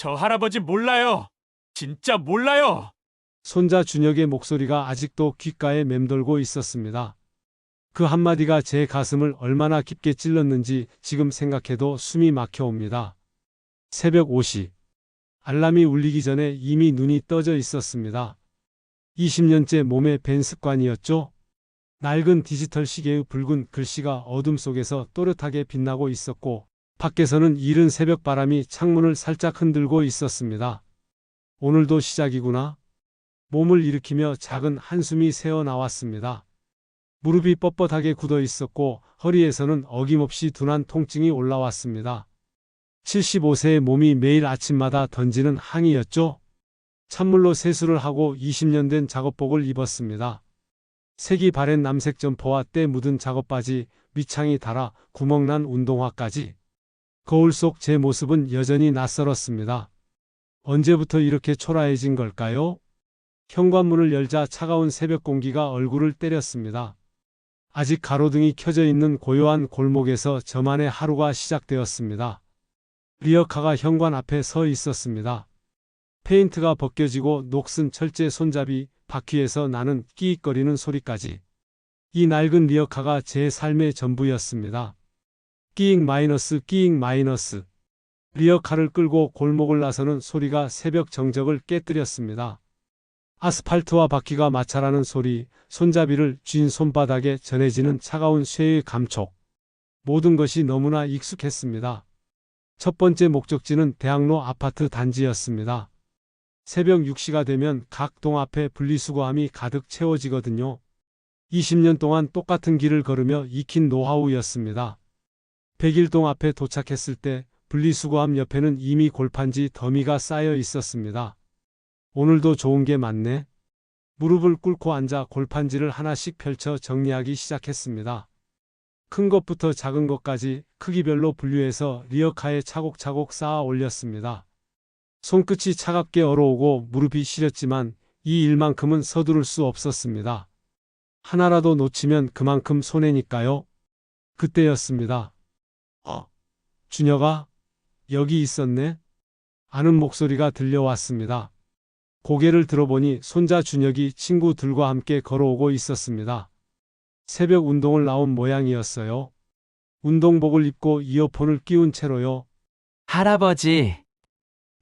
저 할아버지 몰라요. 진짜 몰라요. 손자 준혁의 목소리가 아직도 귓가에 맴돌고 있었습니다. 그 한마디가 제 가슴을 얼마나 깊게 찔렀는지 지금 생각해도 숨이 막혀옵니다. 새벽 5시. 알람이 울리기 전에 이미 눈이 떠져 있었습니다. 20년째 몸에 밴 습관이었죠. 낡은 디지털 시계의 붉은 글씨가 어둠 속에서 또렷하게 빛나고 있었고, 밖에서는 이른 새벽 바람이 창문을 살짝 흔들고 있었습니다. 오늘도 시작이구나. 몸을 일으키며 작은 한숨이 새어 나왔습니다. 무릎이 뻣뻣하게 굳어 있었고 허리에서는 어김없이 둔한 통증이 올라왔습니다. 75세의 몸이 매일 아침마다 던지는 항이였죠. 찬물로 세수를 하고 20년 된 작업복을 입었습니다. 색이 바랜 남색 점퍼와 때 묻은 작업바지, 밑창이 닳아 구멍난 운동화까지. 거울 속 제 모습은 여전히 낯설었습니다. 언제부터 이렇게 초라해진 걸까요? 현관문을 열자 차가운 새벽 공기가 얼굴을 때렸습니다. 아직 가로등이 켜져 있는 고요한 골목에서 저만의 하루가 시작되었습니다. 리어카가 현관 앞에 서 있었습니다. 페인트가 벗겨지고 녹슨 철제 손잡이, 바퀴에서 나는 끼익거리는 소리까지. 이 낡은 리어카가 제 삶의 전부였습니다. 끼익 마이너스 끼익 마이너스. 리어카를 끌고 골목을 나서는 소리가 새벽 정적을 깨뜨렸습니다. 아스팔트와 바퀴가 마찰하는 소리, 손잡이를 쥔 손바닥에 전해지는 차가운 쇠의 감촉. 모든 것이 너무나 익숙했습니다. 첫 번째 목적지는 대학로 아파트 단지였습니다. 새벽 6시가 되면 각 동 앞에 분리수거함이 가득 채워지거든요. 20년 동안 똑같은 길을 걸으며 익힌 노하우였습니다. 101동 앞에 도착했을 때 분리수거함 옆에는 이미 골판지 더미가 쌓여 있었습니다. 오늘도 좋은 게 많네. 무릎을 꿇고 앉아 골판지를 하나씩 펼쳐 정리하기 시작했습니다. 큰 것부터 작은 것까지 크기별로 분류해서 리어카에 차곡차곡 쌓아 올렸습니다. 손끝이 차갑게 얼어오고 무릎이 시렸지만 이 일만큼은 서두를 수 없었습니다. 하나라도 놓치면 그만큼 손해니까요. 그때였습니다. 준혁아, 여기 있었네? 아는 목소리가 들려왔습니다. 고개를 들어보니 손자 준혁이 친구들과 함께 걸어오고 있었습니다. 새벽 운동을 나온 모양이었어요. 운동복을 입고 이어폰을 끼운 채로요. 할아버지,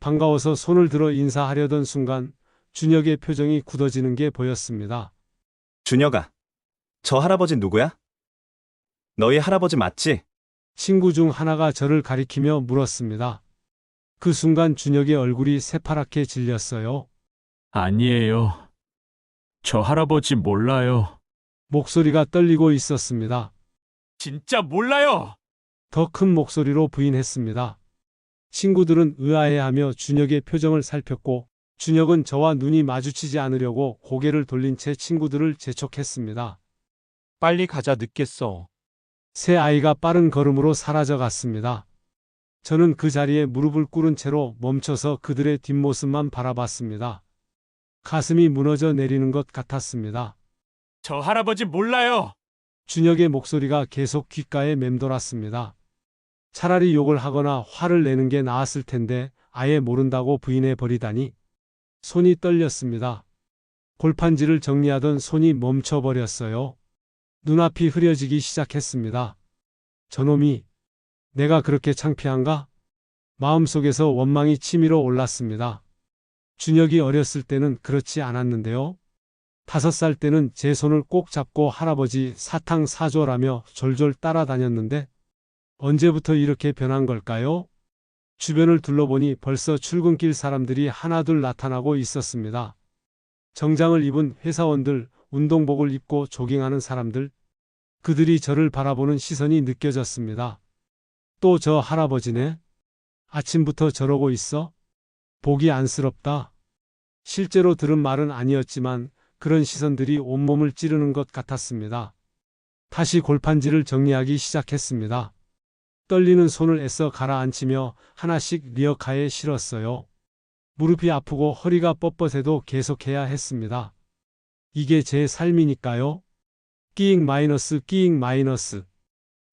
반가워서 손을 들어 인사하려던 순간 준혁의 표정이 굳어지는 게 보였습니다. 준혁아, 저 할아버지 누구야? 너희 할아버지 맞지? 친구 중 하나가 저를 가리키며 물었습니다. 그 순간 준혁의 얼굴이 새파랗게 질렸어요. 아니에요. 저 할아버지 몰라요. 목소리가 떨리고 있었습니다. 진짜 몰라요. 더 큰 목소리로 부인했습니다. 친구들은 의아해하며 준혁의 표정을 살폈고 준혁은 저와 눈이 마주치지 않으려고 고개를 돌린 채 친구들을 재촉했습니다. 빨리 가자, 늦겠어. 새 아이가 빠른 걸음으로 사라져 갔습니다. 저는 그 자리에 무릎을 꿇은 채로 멈춰서 그들의 뒷모습만 바라봤습니다. 가슴이 무너져 내리는 것 같았습니다. 저 할아버지 몰라요. 준혁의 목소리가 계속 귓가에 맴돌았습니다. 차라리 욕을 하거나 화를 내는 게 나았을 텐데 아예 모른다고 부인해 버리다니. 손이 떨렸습니다. 골판지를 정리하던 손이 멈춰버렸어요. 눈앞이 흐려지기 시작했습니다. 저놈이 내가 그렇게 창피한가? 마음속에서 원망이 치밀어 올랐습니다. 준혁이 어렸을 때는 그렇지 않았는데요. 5살 때는 제 손을 꼭 잡고 할아버지 사탕 사줘라며 졸졸 따라다녔는데 언제부터 이렇게 변한 걸까요? 주변을 둘러보니 벌써 출근길 사람들이 하나둘 나타나고 있었습니다. 정장을 입은 회사원들, 운동복을 입고 조깅하는 사람들, 그들이 저를 바라보는 시선이 느껴졌습니다. 또 저 할아버지네? 아침부터 저러고 있어? 보기 안쓰럽다. 실제로 들은 말은 아니었지만 그런 시선들이 온몸을 찌르는 것 같았습니다. 다시 골판지를 정리하기 시작했습니다. 떨리는 손을 애써 가라앉히며 하나씩 리어카에 실었어요. 무릎이 아프고 허리가 뻣뻣해도 계속해야 했습니다. 이게 제 삶이니까요. 끼익 마이너스 끼익 마이너스.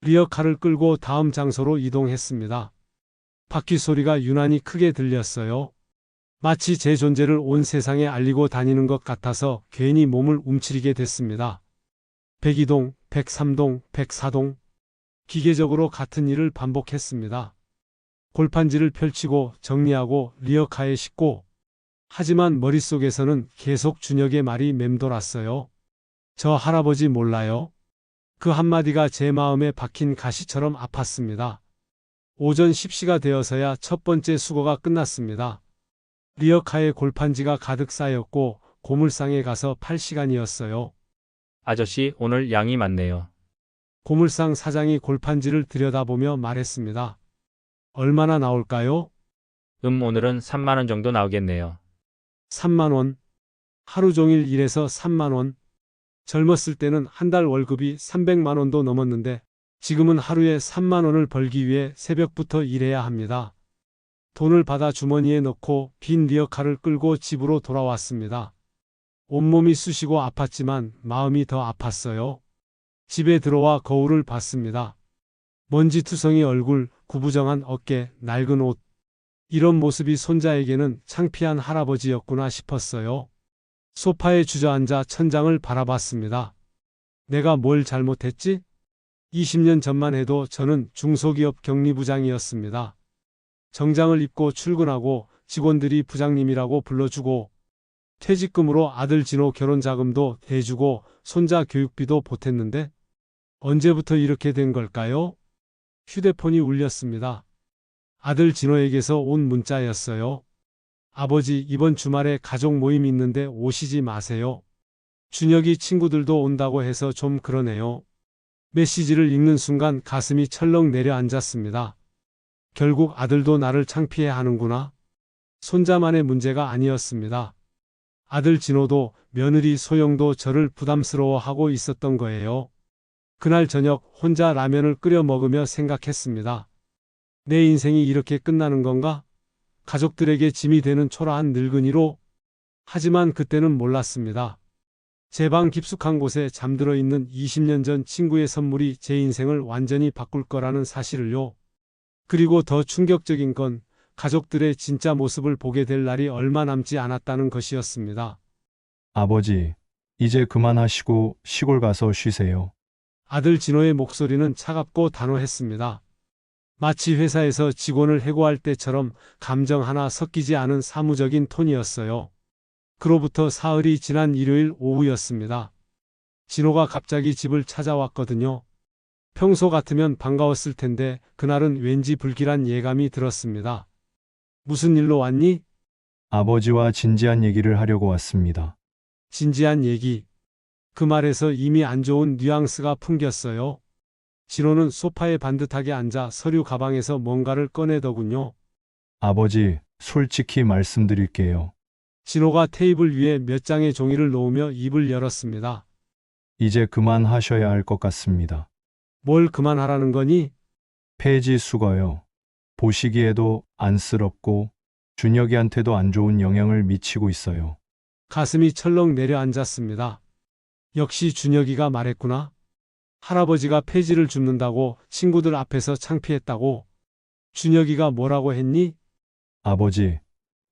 리어카를 끌고 다음 장소로 이동했습니다. 바퀴 소리가 유난히 크게 들렸어요. 마치 제 존재를 온 세상에 알리고 다니는 것 같아서 괜히 몸을 움츠리게 됐습니다. 102동, 103동, 104동. 기계적으로 같은 일을 반복했습니다. 골판지를 펼치고 정리하고 리어카에 싣고. 하지만 머릿속에서는 계속 준혁의 말이 맴돌았어요. 저 할아버지 몰라요? 그 한마디가 제 마음에 박힌 가시처럼 아팠습니다. 오전 10시가 되어서야 첫 번째 수거가 끝났습니다. 리어카에 골판지가 가득 쌓였고 고물상에 가서 팔 시간이었어요. 아저씨, 오늘 양이 많네요. 고물상 사장이 골판지를 들여다보며 말했습니다. 얼마나 나올까요? 오늘은 3만 원 정도 나오겠네요. 3만 원. 하루 종일 일해서 3만 원. 젊었을 때는 한 달 월급이 300만 원도 넘었는데 지금은 하루에 3만 원을 벌기 위해 새벽부터 일해야 합니다. 돈을 받아 주머니에 넣고 빈 리어카를 끌고 집으로 돌아왔습니다. 온몸이 쑤시고 아팠지만 마음이 더 아팠어요. 집에 들어와 거울을 봤습니다. 먼지투성이 얼굴, 구부정한 어깨, 낡은 옷. 이런 모습이 손자에게는 창피한 할아버지였구나 싶었어요. 소파에 주저앉아 천장을 바라봤습니다. 내가 뭘 잘못했지? 20년 전만 해도 저는 중소기업 격리부장이었습니다. 정장을 입고 출근하고 직원들이 부장님이라고 불러주고 퇴직금으로 아들 진호 결혼 자금도 대주고 손자 교육비도 보탰는데 언제부터 이렇게 된 걸까요? 휴대폰이 울렸습니다. 아들 진호에게서 온 문자였어요. 아버지, 이번 주말에 가족 모임 있는데 오시지 마세요. 준혁이 친구들도 온다고 해서 좀 그러네요. 메시지를 읽는 순간 가슴이 철렁 내려앉았습니다. 결국 아들도 나를 창피해 하는구나. 손자만의 문제가 아니었습니다. 아들 진호도 며느리 소영도 저를 부담스러워하고 있었던 거예요. 그날 저녁 혼자 라면을 끓여 먹으며 생각했습니다. 내 인생이 이렇게 끝나는 건가? 가족들에게 짐이 되는 초라한 늙은이로? 하지만 그때는 몰랐습니다. 제 방 깊숙한 곳에 잠들어 있는 20년 전 친구의 선물이 제 인생을 완전히 바꿀 거라는 사실을요. 그리고 더 충격적인 건 가족들의 진짜 모습을 보게 될 날이 얼마 남지 않았다는 것이었습니다. 아버지, 이제 그만하시고 시골 가서 쉬세요. 아들 진호의 목소리는 차갑고 단호했습니다. 마치 회사에서 직원을 해고할 때처럼 감정 하나 섞이지 않은 사무적인 톤이었어요. 그로부터 사흘이 지난 일요일 오후였습니다. 진호가 갑자기 집을 찾아왔거든요. 평소 같으면 반가웠을 텐데 그날은 왠지 불길한 예감이 들었습니다. 무슨 일로 왔니? 아버지와 진지한 얘기를 하려고 왔습니다. 진지한 얘기. 그 말에서 이미 안 좋은 뉘앙스가 풍겼어요. 진호는 소파에 반듯하게 앉아 서류 가방에서 뭔가를 꺼내더군요. 아버지, 솔직히 말씀드릴게요. 진호가 테이블 위에 몇 장의 종이를 놓으며 입을 열었습니다. 이제 그만하셔야 할 것 같습니다. 뭘 그만하라는 거니? 폐지 수거요. 보시기에도 안쓰럽고 준혁이한테도 안 좋은 영향을 미치고 있어요. 가슴이 철렁 내려앉았습니다. 역시 준혁이가 말했구나. 할아버지가 폐지를 줍는다고 친구들 앞에서 창피했다고. 준혁이가 뭐라고 했니? 아버지,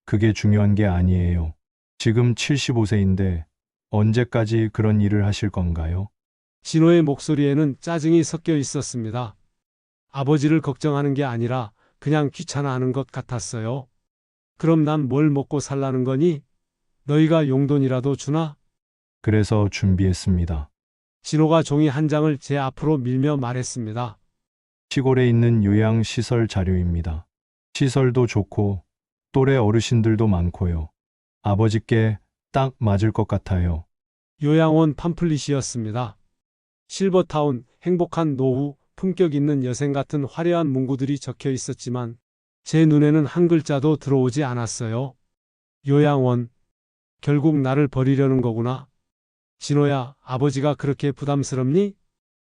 그게 중요한 게 아니에요. 지금 75세인데 언제까지 그런 일을 하실 건가요? 진호의 목소리에는 짜증이 섞여 있었습니다. 아버지를 걱정하는 게 아니라 그냥 귀찮아하는 것 같았어요. 그럼 난 뭘 먹고 살라는 거니? 너희가 용돈이라도 주나? 그래서 준비했습니다. 진호가 종이 한 장을 제 앞으로 밀며 말했습니다. 시골에 있는 요양시설 자료입니다. 시설도 좋고 또래 어르신들도 많고요. 아버지께 딱 맞을 것 같아요. 요양원 팜플릿이었습니다. 실버타운, 행복한 노후, 품격 있는 여생 같은 화려한 문구들이 적혀 있었지만 제 눈에는 한 글자도 들어오지 않았어요. 요양원. 결국 나를 버리려는 거구나. 진호야, 아버지가 그렇게 부담스럽니?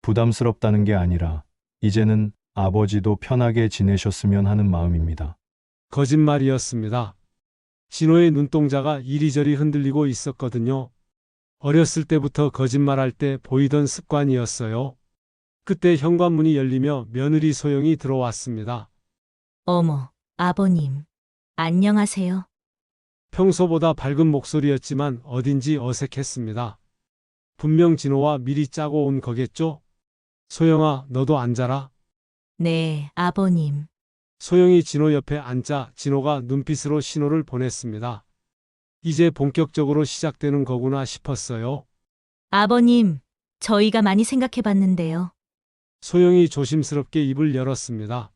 부담스럽다는 게 아니라 이제는 아버지도 편하게 지내셨으면 하는 마음입니다. 거짓말이었습니다. 진호의 눈동자가 이리저리 흔들리고 있었거든요. 어렸을 때부터 거짓말할 때 보이던 습관이었어요. 그때 현관문이 열리며 며느리 소영이 들어왔습니다. 어머, 아버님, 안녕하세요. 평소보다 밝은 목소리였지만 어딘지 어색했습니다. 분명 진호와 미리 짜고 온 거겠죠? 소영아, 너도 앉아라. 네, 아버님. 소영이 진호 옆에 앉자 진호가 눈빛으로 신호를 보냈습니다. 이제 본격적으로 시작되는 거구나 싶었어요. 아버님, 저희가 많이 생각해 봤는데요. 소영이 조심스럽게 입을 열었습니다.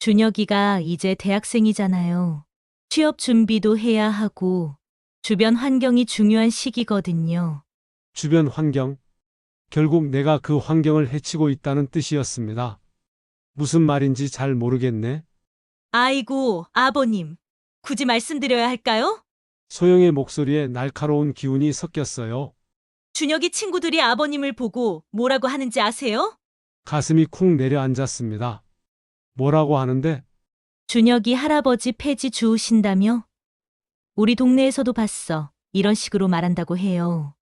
준혁이가 이제 대학생이잖아요. 취업 준비도 해야 하고, 주변 환경이 중요한 시기거든요. 주변 환경. 결국 내가 그 환경을 해치고 있다는 뜻이었습니다. 무슨 말인지 잘 모르겠네. 아이고, 아버님. 굳이 말씀드려야 할까요? 소영의 목소리에 날카로운 기운이 섞였어요. 준혁이 친구들이 아버님을 보고 뭐라고 하는지 아세요? 가슴이 쿵 내려앉았습니다. 뭐라고 하는데? 준혁이 할아버지 폐지 주우신다며? 우리 동네에서도 봤어. 이런 식으로 말한다고 해요.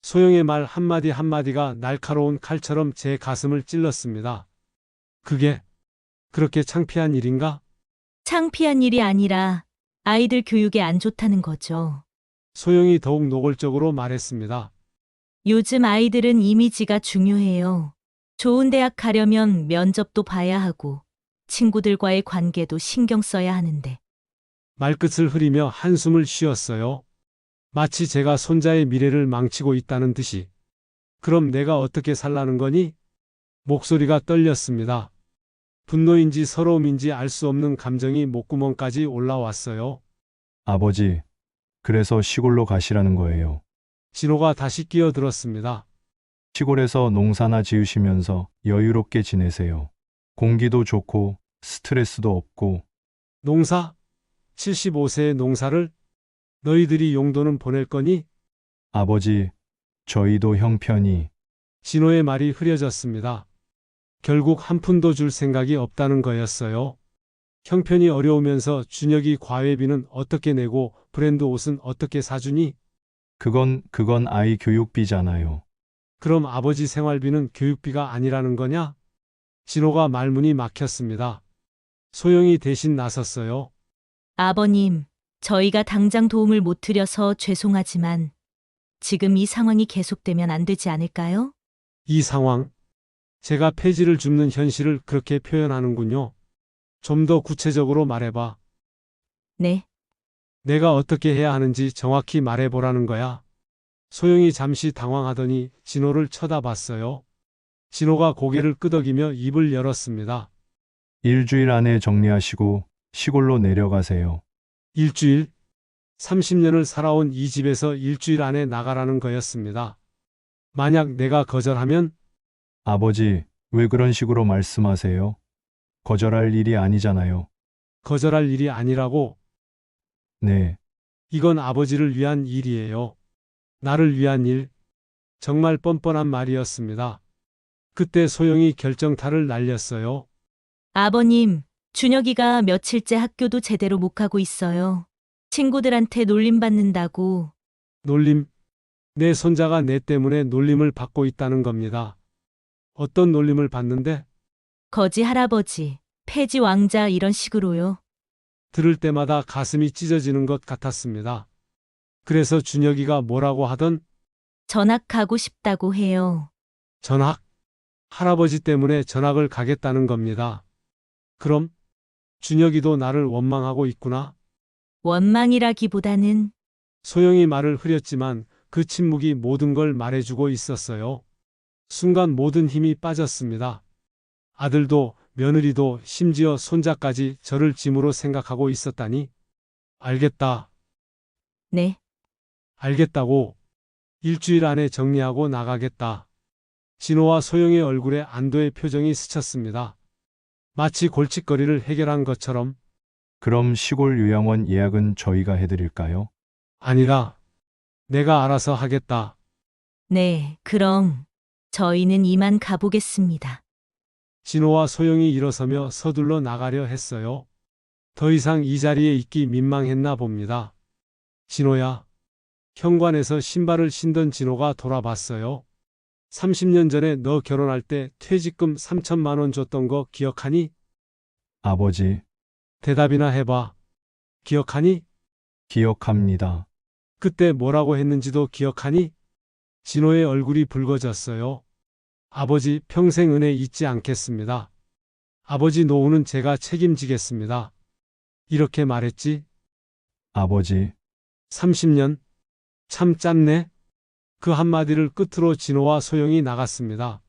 소영의 말 한마디 한마디가 날카로운 칼처럼 제 가슴을 찔렀습니다. 그게 그렇게 창피한 일인가? 창피한 일이 아니라 아이들 교육에 안 좋다는 거죠. 소영이 더욱 노골적으로 말했습니다. 요즘 아이들은 이미지가 중요해요. 좋은 대학 가려면 면접도 봐야 하고 친구들과의 관계도 신경 써야 하는데 말끝을 흐리며 한숨을 쉬었어요. 마치 제가 손자의 미래를 망치고 있다는 듯이. 그럼 내가 어떻게 살라는 거니? 목소리가 떨렸습니다. 분노인지 서러움인지 알 수 없는 감정이 목구멍까지 올라왔어요. 아버지, 그래서 시골로 가시라는 거예요. 진호가 다시 끼어들었습니다. 시골에서 농사나 지으시면서 여유롭게 지내세요. 공기도 좋고 스트레스도 없고. 농사? 75세의 농사를? 너희들이 용돈은 보낼 거니? 아버지, 저희도 형편이. 진호의 말이 흐려졌습니다. 결국 한 푼도 줄 생각이 없다는 거였어요. 형편이 어려우면서 준혁이 과외비는 어떻게 내고 브랜드 옷은 어떻게 사주니? 그건 아이 교육비잖아요. 그럼 아버지 생활비는 교육비가 아니라는 거냐? 진호가 말문이 막혔습니다. 소영이 대신 나섰어요. 아버님, 저희가 당장 도움을 못 드려서 죄송하지만 지금 이 상황이 계속되면 안 되지 않을까요? 이 상황. 제가 폐지를 줍는 현실을 그렇게 표현하는군요. 좀 더 구체적으로 말해봐. 네, 내가 어떻게 해야 하는지 정확히 말해보라는 거야. 소영이 잠시 당황하더니 진호를 쳐다봤어요. 진호가 고개를 끄덕이며 입을 열었습니다. 일주일 안에 정리하시고 시골로 내려가세요. 일주일? 30년을 살아온 이 집에서 일주일 안에 나가라는 거였습니다. 만약 내가 거절하면 아버지, 왜 그런 식으로 말씀하세요? 거절할 일이 아니잖아요. 거절할 일이 아니라고. 네, 이건 아버지를 위한 일이에요. 나를 위한 일. 정말 뻔뻔한 말이었습니다. 그때 소영이 결정타를 날렸어요. 아버님, 준혁이가 며칠째 학교도 제대로 못 가고 있어요. 친구들한테 놀림받는다고. 놀림. 내 손자가 내 때문에 놀림을 받고 있다는 겁니다. 어떤 놀림을 받는데? 거지 할아버지, 폐지 왕자 이런 식으로요. 들을 때마다 가슴이 찢어지는 것 같았습니다. 그래서 준혁이가 뭐라고 하던 전학 가고 싶다고 해요. 전학? 할아버지 때문에 전학을 가겠다는 겁니다. 그럼 준혁이도 나를 원망하고 있구나. 원망이라기보다는 소영이 말을 흐렸지만 그 침묵이 모든 걸 말해주고 있었어요. 순간 모든 힘이 빠졌습니다. 아들도 며느리도 심지어 손자까지 저를 짐으로 생각하고 있었다니. 알겠다. 네, 알겠다고. 일주일 안에 정리하고 나가겠다. 진호와 소영의 얼굴에 안도의 표정이 스쳤습니다. 마치 골칫거리를 해결한 것처럼. 그럼 시골 요양원 예약은 저희가 해드릴까요? 아니라 내가 알아서 하겠다. 네, 그럼 저희는 이만 가보겠습니다. 진호와 소영이 일어서며 서둘러 나가려 했어요. 더 이상 이 자리에 있기 민망했나 봅니다. 진호야. 현관에서 신발을 신던 진호가 돌아봤어요. 30년 전에 너 결혼할 때 퇴직금 3천만 원 줬던 거 기억하니? 아버지, 대답이나 해봐. 기억하니? 기억합니다. 그때 뭐라고 했는지도 기억하니? 진호의 얼굴이 붉어졌어요. 아버지 평생 은혜 잊지 않겠습니다. 아버지 노후는 제가 책임지겠습니다. 이렇게 말했지. 아버지, 30년? 참 짧네. 그 한마디를 끝으로 진호와 소영이 나갔습니다.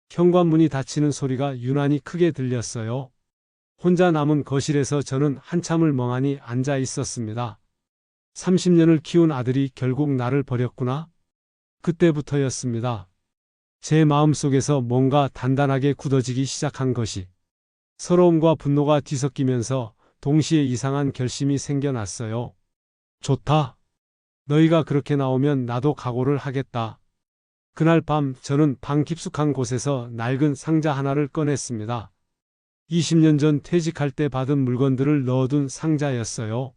현관문이 닫히는 소리가 유난히 크게 들렸어요. 혼자 남은 거실에서 저는 한참을 멍하니 앉아 있었습니다. 30년을 키운 아들이 결국 나를 버렸구나. 그때부터였습니다. 제 마음속에서 뭔가 단단하게 굳어지기 시작한 것이 서러움과 분노가 뒤섞이면서 동시에 이상한 결심이 생겨났어요. 좋다. 너희가 그렇게 나오면 나도 각오를 하겠다. 그날 밤 저는 방 깊숙한 곳에서 낡은 상자 하나를 꺼냈습니다. 20년 전 퇴직할 때 받은 물건들을 넣어둔 상자였어요.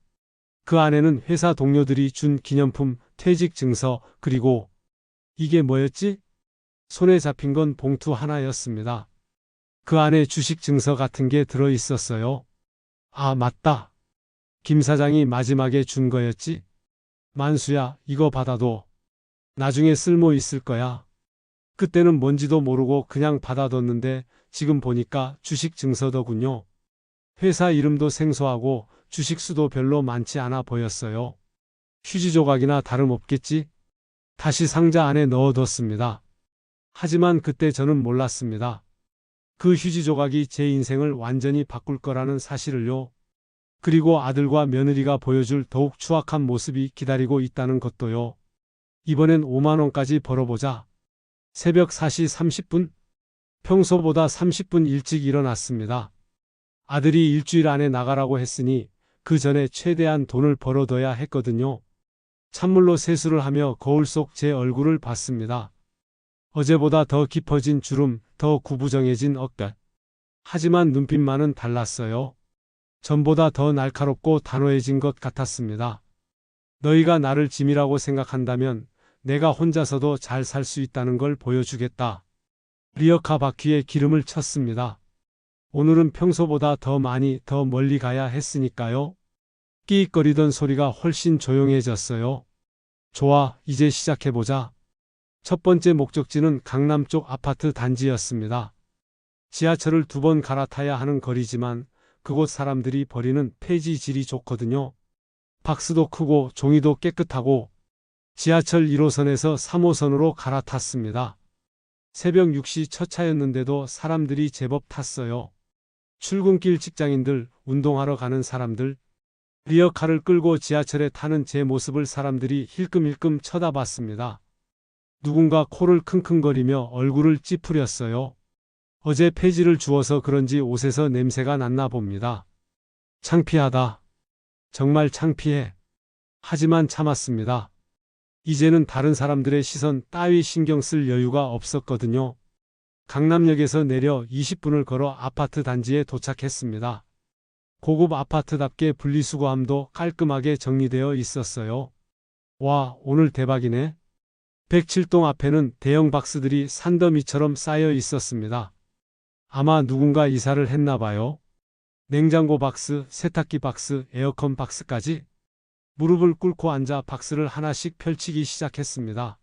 그 안에는 회사 동료들이 준 기념품, 퇴직 증서, 그리고 이게 뭐였지? 손에 잡힌 건 봉투 하나였습니다. 그 안에 주식 증서 같은 게 들어 있었어요. 아, 맞다. 김 사장이 마지막에 준 거였지? 만수야, 이거 받아둬. 나중에 쓸모 있을 거야. 그때는 뭔지도 모르고 그냥 받아뒀는데 지금 보니까 주식 증서더군요. 회사 이름도 생소하고 주식 수도 별로 많지 않아 보였어요. 휴지 조각이나 다름없겠지? 다시 상자 안에 넣어뒀습니다. 하지만 그때 저는 몰랐습니다. 그 휴지 조각이 제 인생을 완전히 바꿀 거라는 사실을요. 그리고 아들과 며느리가 보여줄 더욱 추악한 모습이 기다리고 있다는 것도요. 이번엔 5만 원까지 벌어보자. 새벽 4시 30분? 평소보다 30분 일찍 일어났습니다. 아들이 일주일 안에 나가라고 했으니 그 전에 최대한 돈을 벌어둬야 했거든요. 찬물로 세수를 하며 거울 속 제 얼굴을 봤습니다. 어제보다 더 깊어진 주름, 더 구부정해진 어깨. 하지만 눈빛만은 달랐어요. 전보다 더 날카롭고 단호해진 것 같았습니다. 너희가 나를 짐이라고 생각한다면 내가 혼자서도 잘 살 수 있다는 걸 보여주겠다. 리어카 바퀴에 기름을 쳤습니다. 오늘은 평소보다 더 많이 더 멀리 가야 했으니까요. 끼익거리던 소리가 훨씬 조용해졌어요. 좋아, 이제 시작해보자. 첫 번째 목적지는 강남 쪽 아파트 단지였습니다. 지하철을 2번 갈아타야 하는 거리지만 그곳 사람들이 버리는 폐지 질이 좋거든요. 박스도 크고 종이도 깨끗하고 지하철 1호선에서 3호선으로 갈아탔습니다. 새벽 6시 첫 차였는데도 사람들이 제법 탔어요. 출근길 직장인들, 운동하러 가는 사람들, 리어카를 끌고 지하철에 타는 제 모습을 사람들이 힐끔힐끔 쳐다봤습니다. 누군가 코를 킁킁거리며 얼굴을 찌푸렸어요. 어제 폐지를 주워서 그런지 옷에서 냄새가 났나 봅니다. 창피하다. 정말 창피해. 하지만 참았습니다. 이제는 다른 사람들의 시선 따위 신경 쓸 여유가 없었거든요. 강남역에서 내려 20분을 걸어 아파트 단지에 도착했습니다. 고급 아파트답게 분리수거함도 깔끔하게 정리되어 있었어요. 와, 오늘 대박이네. 107동 앞에는 대형 박스들이 산더미처럼 쌓여 있었습니다. 아마 누군가 이사를 했나 봐요. 냉장고 박스, 세탁기 박스, 에어컨 박스까지. 무릎을 꿇고 앉아 박스를 하나씩 펼치기 시작했습니다.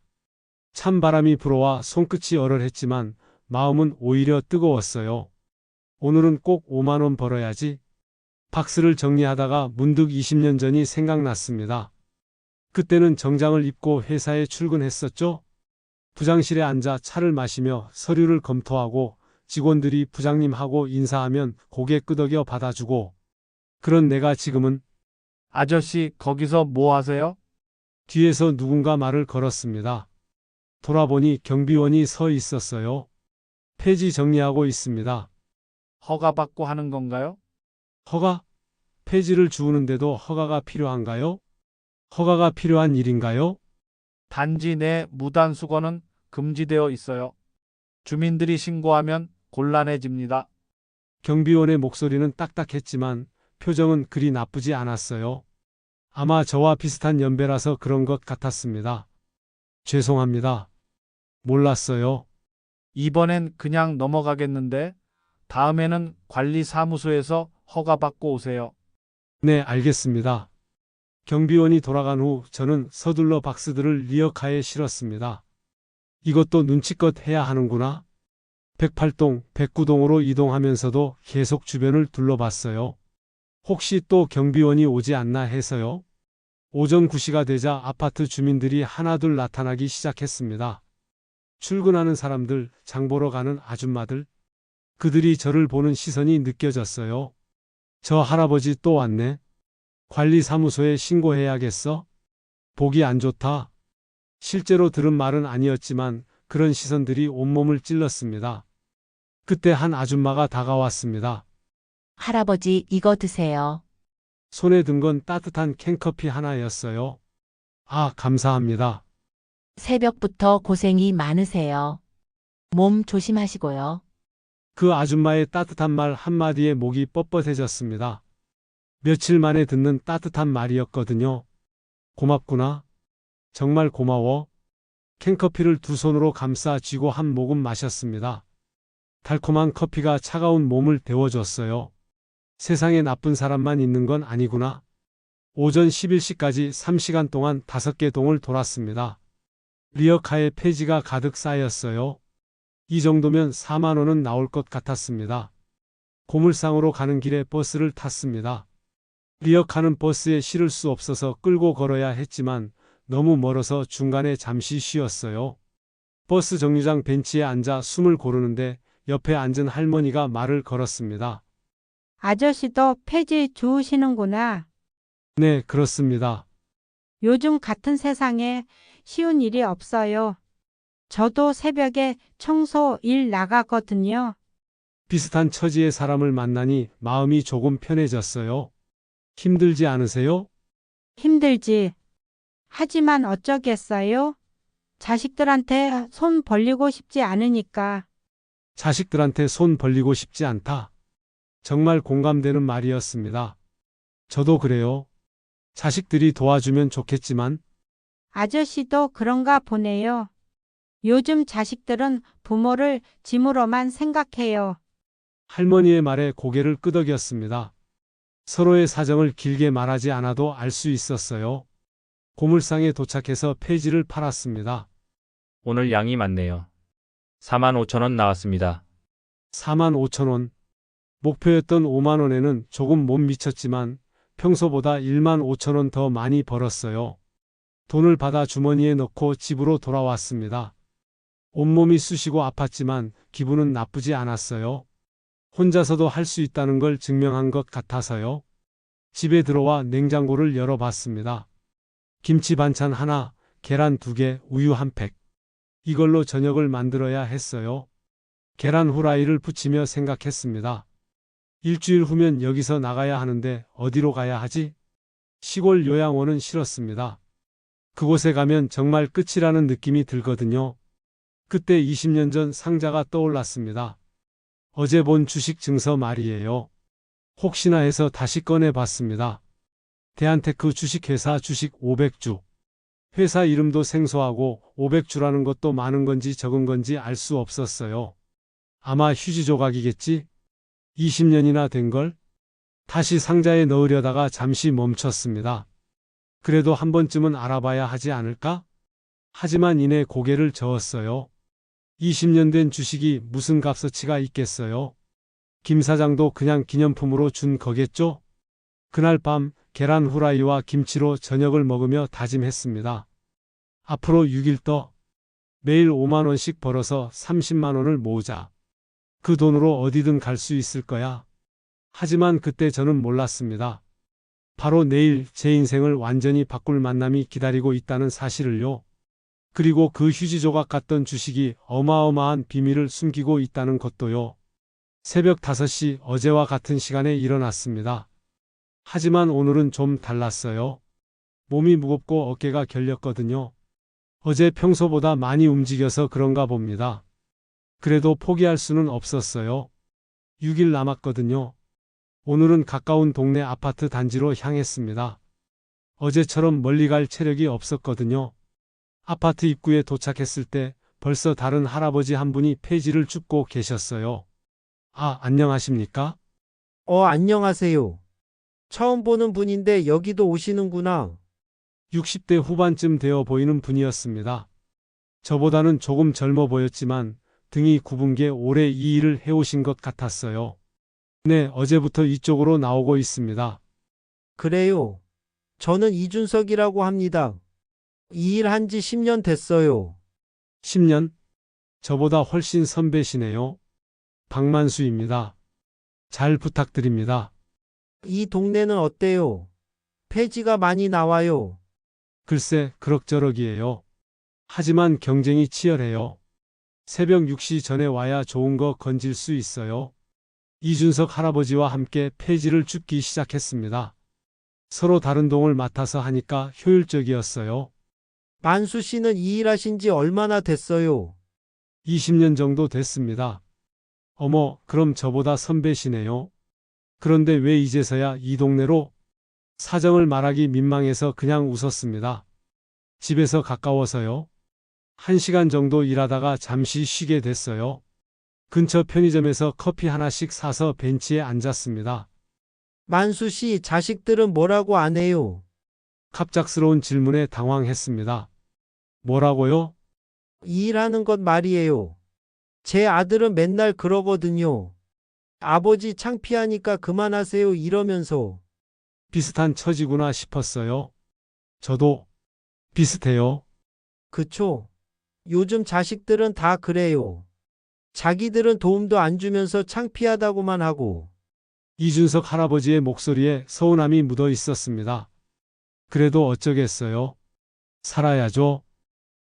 찬바람이 불어와 손끝이 얼얼했지만 마음은 오히려 뜨거웠어요. 오늘은 꼭 5만 원 벌어야지. 박스를 정리하다가 문득 20년 전이 생각났습니다. 그때는 정장을 입고 회사에 출근했었죠. 부장실에 앉아 차를 마시며 서류를 검토하고 직원들이 부장님하고 인사하면 고개 끄덕여 받아주고, 그런 내가 지금은 아저씨, 거기서 뭐 하세요? 뒤에서 누군가 말을 걸었습니다. 돌아보니 경비원이 서 있었어요. 폐지 정리하고 있습니다. 허가받고 하는 건가요? 허가? 폐지를 주우는데도 허가가 필요한가요? 허가가 필요한 일인가요? 단지 내 무단 수거는 금지되어 있어요. 주민들이 신고하면 곤란해집니다. 경비원의 목소리는 딱딱했지만 표정은 그리 나쁘지 않았어요. 아마 저와 비슷한 연배라서 그런 것 같았습니다. 죄송합니다. 몰랐어요. 이번엔 그냥 넘어가겠는데 다음에는 관리사무소에서 허가받고 오세요. 네, 알겠습니다. 경비원이 돌아간 후 저는 서둘러 박스들을 리어카에 실었습니다. 이것도 눈치껏 해야 하는구나. 108동, 109동으로 이동하면서도 계속 주변을 둘러봤어요. 혹시 또 경비원이 오지 않나 해서요. 오전 9시가 되자 아파트 주민들이 하나둘 나타나기 시작했습니다. 출근하는 사람들, 장 보러 가는 아줌마들. 그들이 저를 보는 시선이 느껴졌어요. 저 할아버지 또 왔네. 관리사무소에 신고해야겠어? 보기 안 좋다. 실제로 들은 말은 아니었지만 그런 시선들이 온몸을 찔렀습니다. 그때 한 아줌마가 다가왔습니다. 할아버지, 이거 드세요. 손에 든 건 따뜻한 캔커피 하나였어요. 아, 감사합니다. 새벽부터 고생이 많으세요. 몸 조심하시고요. 그 아줌마의 따뜻한 말 한마디에 목이 뻣뻣해졌습니다. 며칠 만에 듣는 따뜻한 말이었거든요. 고맙구나. 정말 고마워. 캔커피를 두 손으로 감싸 쥐고 한 모금 마셨습니다. 달콤한 커피가 차가운 몸을 데워줬어요. 세상에 나쁜 사람만 있는 건 아니구나. 오전 11시까지 3시간 동안 5개 동을 돌았습니다. 리어카에 폐지가 가득 쌓였어요. 이 정도면 4만 원은 나올 것 같았습니다. 고물상으로 가는 길에 버스를 탔습니다. 리어카는 버스에 실을 수 없어서 끌고 걸어야 했지만 너무 멀어서 중간에 잠시 쉬었어요. 버스 정류장 벤치에 앉아 숨을 고르는데 옆에 앉은 할머니가 말을 걸었습니다. 아저씨도 폐지 주우시는구나. 네, 그렇습니다. 요즘 같은 세상에 쉬운 일이 없어요. 저도 새벽에 청소 일 나가거든요. 비슷한 처지의 사람을 만나니 마음이 조금 편해졌어요. 힘들지 않으세요? 힘들지. 하지만 어쩌겠어요? 자식들한테 손 벌리고 싶지 않으니까. 자식들한테 손 벌리고 싶지 않다. 정말 공감되는 말이었습니다. 저도 그래요. 자식들이 도와주면 좋겠지만 아저씨도 그런가 보네요. 요즘 자식들은 부모를 짐으로만 생각해요. 할머니의 말에 고개를 끄덕였습니다. 서로의 사정을 길게 말하지 않아도 알 수 있었어요. 고물상에 도착해서 폐지를 팔았습니다. 오늘 양이 많네요. 45,000원 나왔습니다. 45,000원. 목표였던 5만 원에는 조금 못 미쳤지만 평소보다 15,000원 더 많이 벌었어요. 돈을 받아 주머니에 넣고 집으로 돌아왔습니다. 온몸이 쑤시고 아팠지만 기분은 나쁘지 않았어요. 혼자서도 할 수 있다는 걸 증명한 것 같아서요. 집에 들어와 냉장고를 열어봤습니다. 김치 반찬 하나, 계란 2개, 우유 한 팩. 이걸로 저녁을 만들어야 했어요. 계란 후라이를 부치며 생각했습니다. 일주일 후면 여기서 나가야 하는데 어디로 가야 하지? 시골 요양원은 싫었습니다. 그곳에 가면 정말 끝이라는 느낌이 들거든요. 그때 20년 전 상자가 떠올랐습니다. 어제 본 주식 증서 말이에요. 혹시나 해서 다시 꺼내봤습니다. 대한테크 주식회사 주식 500주. 회사 이름도 생소하고 500주라는 것도 많은 건지 적은 건지 알 수 없었어요. 아마 휴지 조각이겠지? 20년이나 된 걸? 다시 상자에 넣으려다가 잠시 멈췄습니다. 그래도 한 번쯤은 알아봐야 하지 않을까? 하지만 이내 고개를 저었어요. 20년 된 주식이 무슨 값어치가 있겠어요? 김 사장도 그냥 기념품으로 준 거겠죠? 그날 밤 계란 후라이와 김치로 저녁을 먹으며 다짐했습니다. 앞으로 6일 더 매일 5만 원씩 벌어서 30만 원을 모으자. 그 돈으로 어디든 갈 수 있을 거야. 하지만 그때 저는 몰랐습니다. 바로 내일 제 인생을 완전히 바꿀 만남이 기다리고 있다는 사실을요. 그리고 그 휴지 조각 같던 주식이 어마어마한 비밀을 숨기고 있다는 것도요. 새벽 5시 어제와 같은 시간에 일어났습니다. 하지만 오늘은 좀 달랐어요. 몸이 무겁고 어깨가 결렸거든요. 어제 평소보다 많이 움직여서 그런가 봅니다. 그래도 포기할 수는 없었어요. 6일 남았거든요. 오늘은 가까운 동네 아파트 단지로 향했습니다. 어제처럼 멀리 갈 체력이 없었거든요. 아파트 입구에 도착했을 때 벌써 다른 할아버지 한 분이 폐지를 줍고 계셨어요. 아, 안녕하십니까? 안녕하세요. 처음 보는 분인데 여기도 오시는구나. 60대 후반쯤 되어 보이는 분이었습니다. 저보다는 조금 젊어 보였지만 등이 굽은 게 오래 이 일을 해오신 것 같았어요. 네, 어제부터 이쪽으로 나오고 있습니다. 그래요. 저는 이준석이라고 합니다. 이 일 한 지 10년 됐어요. 10년? 저보다 훨씬 선배시네요. 박만수입니다. 잘 부탁드립니다. 이 동네는 어때요? 폐지가 많이 나와요. 글쎄, 그럭저럭이에요. 하지만 경쟁이 치열해요. 새벽 6시 전에 와야 좋은 거 건질 수 있어요. 이준석 할아버지와 함께 폐지를 줍기 시작했습니다. 서로 다른 동을 맡아서 하니까 효율적이었어요. 만수 씨는 이 일 하신 지 얼마나 됐어요? 20년 정도 됐습니다. 어머, 그럼 저보다 선배시네요. 그런데 왜 이제서야 이 동네로? 사정을 말하기 민망해서 그냥 웃었습니다. 집에서 가까워서요. 1시간 정도 일하다가 잠시 쉬게 됐어요. 근처 편의점에서 커피 하나씩 사서 벤치에 앉았습니다. 만수 씨 자식들은 뭐라고 안 해요? 갑작스러운 질문에 당황했습니다. 뭐라고요? 이 일하는 것 말이에요. 제 아들은 맨날 그러거든요. 아버지 창피하니까 그만하세요 이러면서. 비슷한 처지구나 싶었어요. 저도 비슷해요. 그쵸? 요즘 자식들은 다 그래요. 자기들은 도움도 안 주면서 창피하다고만 하고. 이준석 할아버지의 목소리에 서운함이 묻어 있었습니다. 그래도 어쩌겠어요. 살아야죠.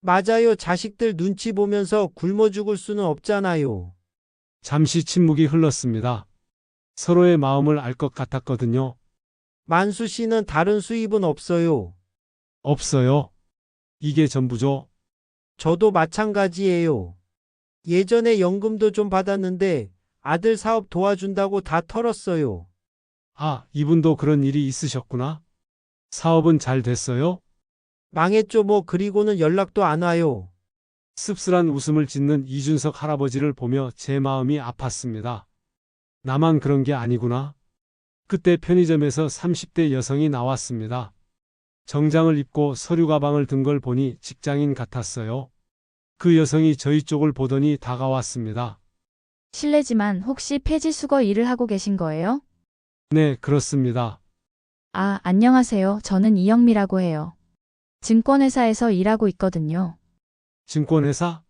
맞아요. 자식들 눈치 보면서 굶어 죽을 수는 없잖아요. 잠시 침묵이 흘렀습니다. 서로의 마음을 알 것 같았거든요. 만수 씨는 다른 수입은 없어요. 없어요. 이게 전부죠. 저도 마찬가지예요. 예전에 연금도 좀 받았는데 아들 사업 도와준다고 다 털었어요. 아, 이분도 그런 일이 있으셨구나. 사업은 잘 됐어요? 망했죠 뭐. 그리고는 연락도 안 와요. 씁쓸한 웃음을 짓는 이준석 할아버지를 보며 제 마음이 아팠습니다. 나만 그런 게 아니구나. 그때 편의점에서 30대 여성이 나왔습니다. 정장을 입고 서류 가방을 든 걸 보니 직장인 같았어요. 그 여성이 저희 쪽을 보더니 다가왔습니다. 실례지만 혹시 폐지 수거 일을 하고 계신 거예요? 네, 그렇습니다. 아, 안녕하세요. 저는 이영미라고 해요. 증권회사에서 일하고 있거든요. 증권회사?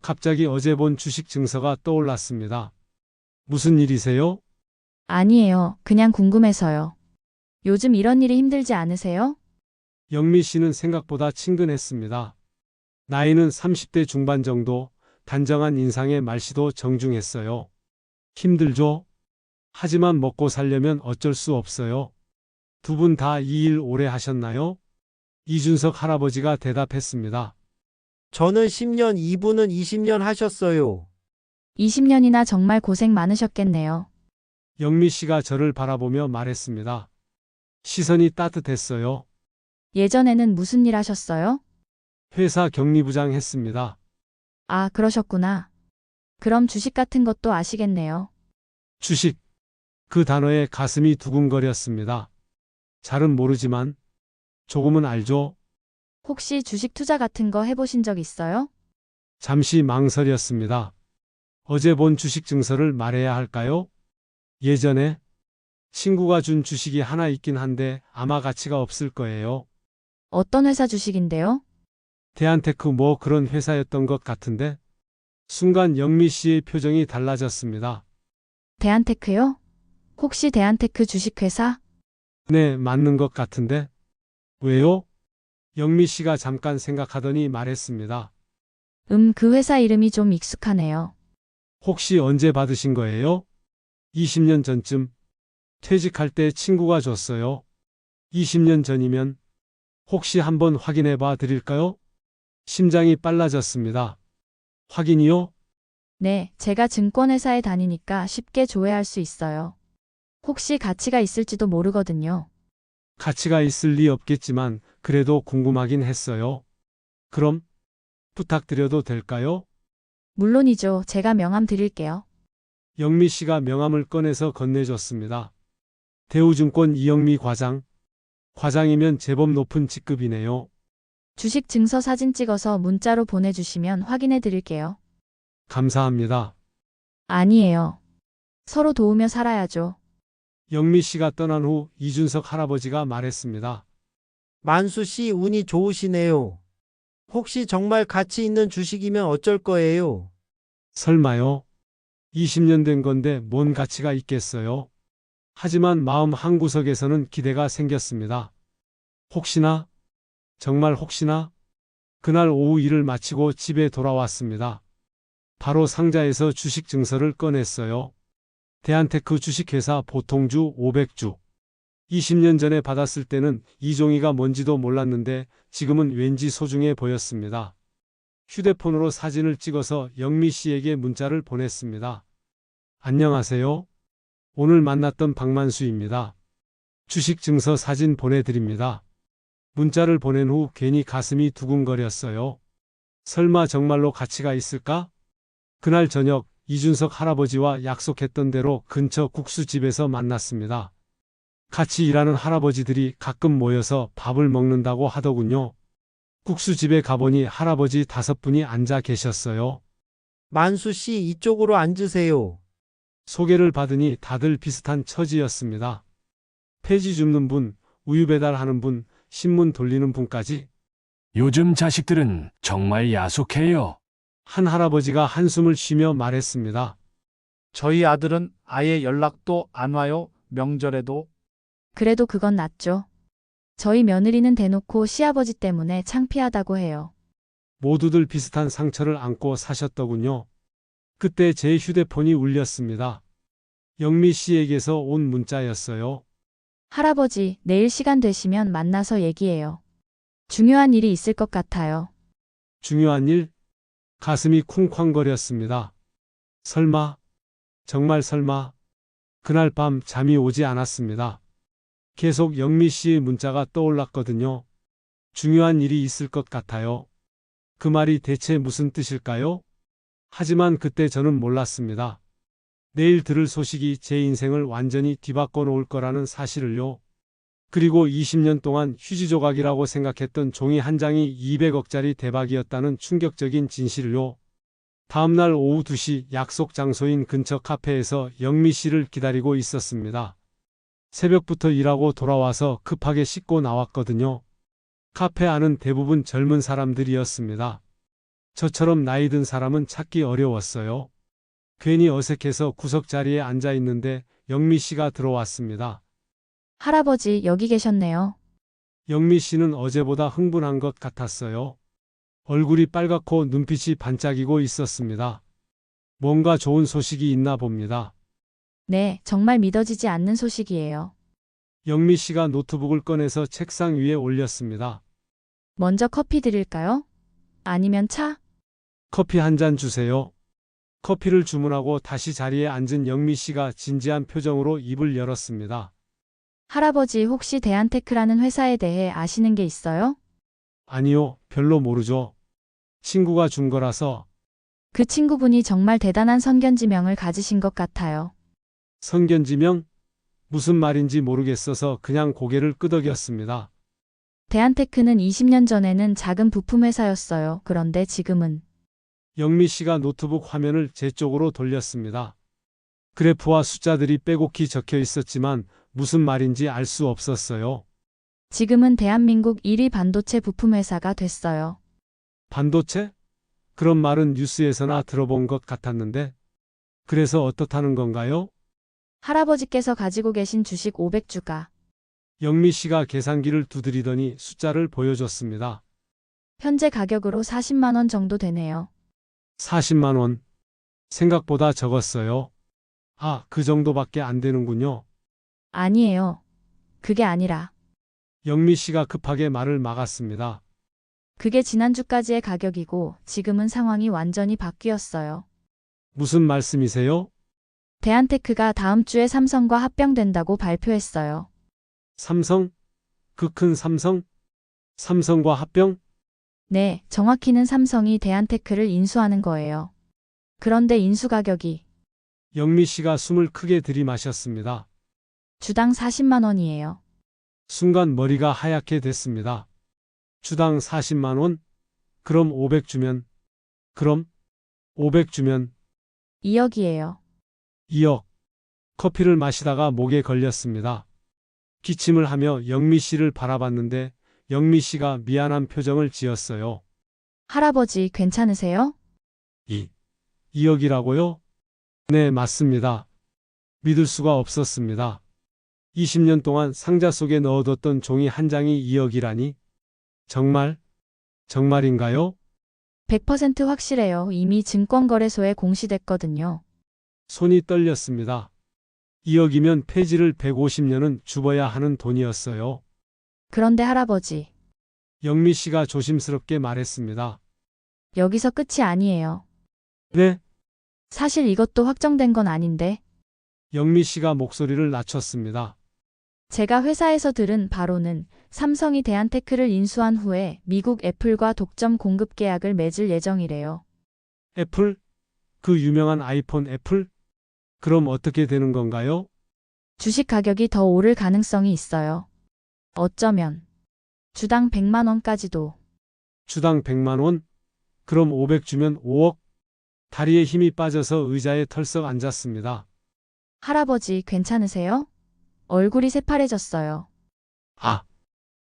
갑자기 어제 본 주식 증서가 떠올랐습니다. 무슨 일이세요? 아니에요. 그냥 궁금해서요. 요즘 이런 일이 힘들지 않으세요? 영미 씨는 생각보다 친근했습니다. 나이는 30대 중반 정도, 단정한 인상에 말씨도 정중했어요. 힘들죠? 하지만 먹고 살려면 어쩔 수 없어요. 두 분 다 이 일 오래 하셨나요? 이준석 할아버지가 대답했습니다. 저는 10년, 이분은 20년 하셨어요. 20년이나 정말 고생 많으셨겠네요. 영미 씨가 저를 바라보며 말했습니다. 시선이 따뜻했어요. 예전에는 무슨 일 하셨어요? 회사 격리부장 했습니다. 아, 그러셨구나. 그럼 주식 같은 것도 아시겠네요. 주식. 그 단어에 가슴이 두근거렸습니다. 잘은 모르지만 조금은 알죠. 혹시 주식 투자 같은 거 해보신 적 있어요? 잠시 망설였습니다. 어제 본 주식 증서를 말해야 할까요? 예전에 친구가 준 주식이 하나 있긴 한데 아마 가치가 없을 거예요. 어떤 회사 주식인데요? 대한테크 뭐 그런 회사였던 것 같은데 순간 영미 씨의 표정이 달라졌습니다. 대한테크요? 혹시 대한테크 주식회사? 네, 맞는 것 같은데. 왜요? 영미 씨가 잠깐 생각하더니 말했습니다. 그 회사 이름이 좀 익숙하네요. 혹시 언제 받으신 거예요? 20년 전쯤. 퇴직할 때 친구가 줬어요. 20년 전이면 혹시 한번 확인해 봐 드릴까요? 심장이 빨라졌습니다. 확인이요? 네, 제가 증권회사에 다니니까 쉽게 조회할 수 있어요. 혹시 가치가 있을지도 모르거든요. 가치가 있을 리 없겠지만 그래도 궁금하긴 했어요. 그럼 부탁드려도 될까요? 물론이죠. 제가 명함 드릴게요. 영미 씨가 명함을 꺼내서 건네줬습니다. 대우증권 이영미 과장. 과장이면 제법 높은 직급이네요. 주식 증서 사진 찍어서 문자로 보내주시면 확인해 드릴게요. 감사합니다. 아니에요. 서로 도우며 살아야죠. 영미 씨가 떠난 후 이준석 할아버지가 말했습니다. 만수 씨 운이 좋으시네요. 혹시 정말 가치 있는 주식이면 어쩔 거예요? 설마요? 20년 된 건데 뭔 가치가 있겠어요? 하지만 마음 한구석에서는 기대가 생겼습니다. 혹시나? 정말 혹시나? 그날 오후 일을 마치고 집에 돌아왔습니다. 바로 상자에서 주식 증서를 꺼냈어요. 대한테크 주식회사 보통주 500주. 20년 전에 받았을 때는 이 종이가 뭔지도 몰랐는데 지금은 왠지 소중해 보였습니다. 휴대폰으로 사진을 찍어서 영미 씨에게 문자를 보냈습니다. 안녕하세요. 오늘 만났던 박만수입니다. 주식 증서 사진 보내드립니다. 문자를 보낸 후 괜히 가슴이 두근거렸어요. 설마 정말로 가치가 있을까? 그날 저녁 이준석 할아버지와 약속했던 대로 근처 국수집에서 만났습니다. 같이 일하는 할아버지들이 가끔 모여서 밥을 먹는다고 하더군요. 국수집에 가보니 할아버지 5분이 앉아 계셨어요. 만수 씨 이쪽으로 앉으세요. 소개를 받으니 다들 비슷한 처지였습니다. 폐지 줍는 분, 우유 배달하는 분, 신문 돌리는 분까지. 요즘 자식들은 정말 야속해요. 한 할아버지가 한숨을 쉬며 말했습니다. 저희 아들은 아예 연락도 안 와요. 명절에도. 그래도 그건 낫죠. 저희 며느리는 대놓고 시아버지 때문에 창피하다고 해요. 모두들 비슷한 상처를 안고 사셨더군요. 그때 제 휴대폰이 울렸습니다. 영미 씨에게서 온 문자였어요. 할아버지, 내일 시간 되시면 만나서 얘기해요. 중요한 일이 있을 것 같아요. 중요한 일? 가슴이 쿵쾅거렸습니다. 설마? 정말 설마? 그날 밤 잠이 오지 않았습니다. 계속 영미 씨의 문자가 떠올랐거든요. 중요한 일이 있을 것 같아요. 그 말이 대체 무슨 뜻일까요? 하지만 그때 저는 몰랐습니다. 내일 들을 소식이 제 인생을 완전히 뒤바꿔 놓을 거라는 사실을요. 그리고 20년 동안 휴지 조각이라고 생각했던 종이 한 장이 200억짜리 대박이었다는 충격적인 진실을요. 다음날 오후 2시 약속 장소인 근처 카페에서 영미 씨를 기다리고 있었습니다. 새벽부터 일하고 돌아와서 급하게 씻고 나왔거든요. 카페 안은 대부분 젊은 사람들이었습니다. 저처럼 나이 든 사람은 찾기 어려웠어요. 괜히 어색해서 구석 자리에 앉아 있는데 영미 씨가 들어왔습니다. 할아버지, 여기 계셨네요. 영미 씨는 어제보다 흥분한 것 같았어요. 얼굴이 빨갛고 눈빛이 반짝이고 있었습니다. 뭔가 좋은 소식이 있나 봅니다. 네, 정말 믿어지지 않는 소식이에요. 영미 씨가 노트북을 꺼내서 책상 위에 올렸습니다. 먼저 커피 드릴까요? 아니면 차? 커피 한 잔 주세요. 커피를 주문하고 다시 자리에 앉은 영미 씨가 진지한 표정으로 입을 열었습니다. 할아버지, 혹시 대한테크라는 회사에 대해 아시는 게 있어요? 아니요, 별로 모르죠. 친구가 준 거라서. 그 친구분이 정말 대단한 선견지명을 가지신 것 같아요. 선견지명? 무슨 말인지 모르겠어서 그냥 고개를 끄덕였습니다. 대한테크는 20년 전에는 작은 부품 회사였어요. 그런데 지금은. 영미 씨가 노트북 화면을 제 쪽으로 돌렸습니다. 그래프와 숫자들이 빼곡히 적혀 있었지만 무슨 말인지 알 수 없었어요. 지금은 대한민국 1위 반도체 부품 회사가 됐어요. 반도체? 그런 말은 뉴스에서나 들어본 것 같았는데. 그래서 어떻다는 건가요? 할아버지께서 가지고 계신 주식 500주가 영미 씨가 계산기를 두드리더니 숫자를 보여줬습니다. 현재 가격으로 40만 원 정도 되네요. 40만 원. 생각보다 적었어요. 아, 그 정도밖에 안 되는군요. 아니에요. 그게 아니라. 영미 씨가 급하게 말을 막았습니다. 그게 지난주까지의 가격이고 지금은 상황이 완전히 바뀌었어요. 무슨 말씀이세요? 대한테크가 다음 주에 삼성과 합병된다고 발표했어요. 삼성? 그 큰 삼성? 삼성과 합병? 네, 정확히는 삼성이 대한테크를 인수하는 거예요. 그런데 인수 가격이 영미 씨가 숨을 크게 들이마셨습니다. 주당 40만 원이에요. 순간 머리가 하얗게 됐습니다. 주당 40만 원? 그럼 500 주면? 그럼 500 주면 2억이에요. 2억. 커피를 마시다가 목에 걸렸습니다. 기침을 하며 영미 씨를 바라봤는데 영미 씨가 미안한 표정을 지었어요. 할아버지 괜찮으세요? 2억이라고요? 네, 맞습니다. 믿을 수가 없었습니다. 20년 동안 상자 속에 넣어뒀던 종이 한 장이 2억이라니? 정말인가요? 100% 확실해요. 이미 증권거래소에 공시됐거든요. 손이 떨렸습니다. 2억이면 폐지를 150년은 줍어야 하는 돈이었어요. 그런데 할아버지, 영미 씨가 조심스럽게 말했습니다. 여기서 끝이 아니에요. 네? 사실 이것도 확정된 건 아닌데, 영미 씨가 목소리를 낮췄습니다. 제가 회사에서 들은 바로는 삼성이 대한테크를 인수한 후에 미국 애플과 독점 공급 계약을 맺을 예정이래요. 애플? 그 유명한 아이폰 애플? 그럼 어떻게 되는 건가요? 주식 가격이 더 오를 가능성이 있어요. 어쩌면 주당 100만 원까지도. 주당 100만 원? 그럼 500 주면 5억? 다리에 힘이 빠져서 의자에 털썩 앉았습니다. 할아버지 괜찮으세요? 얼굴이 새파래졌어요.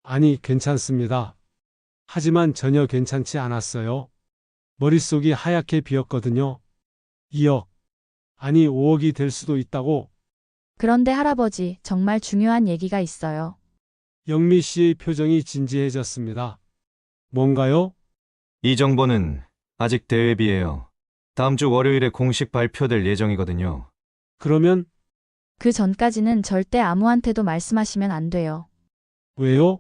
아니, 괜찮습니다. 하지만 전혀 괜찮지 않았어요. 머릿속이 하얗게 비었거든요. 2억, 아니 5억이 될 수도 있다고. 그런데 할아버지, 정말 중요한 얘기가 있어요. 영미 씨의 표정이 진지해졌습니다. 뭔가요? 이 정보는 아직 대회비예요. 다음 주 월요일에 공식 발표될 예정이거든요. 그러면 그 전까지는 절대 아무한테도 말씀하시면 안 돼요. 왜요?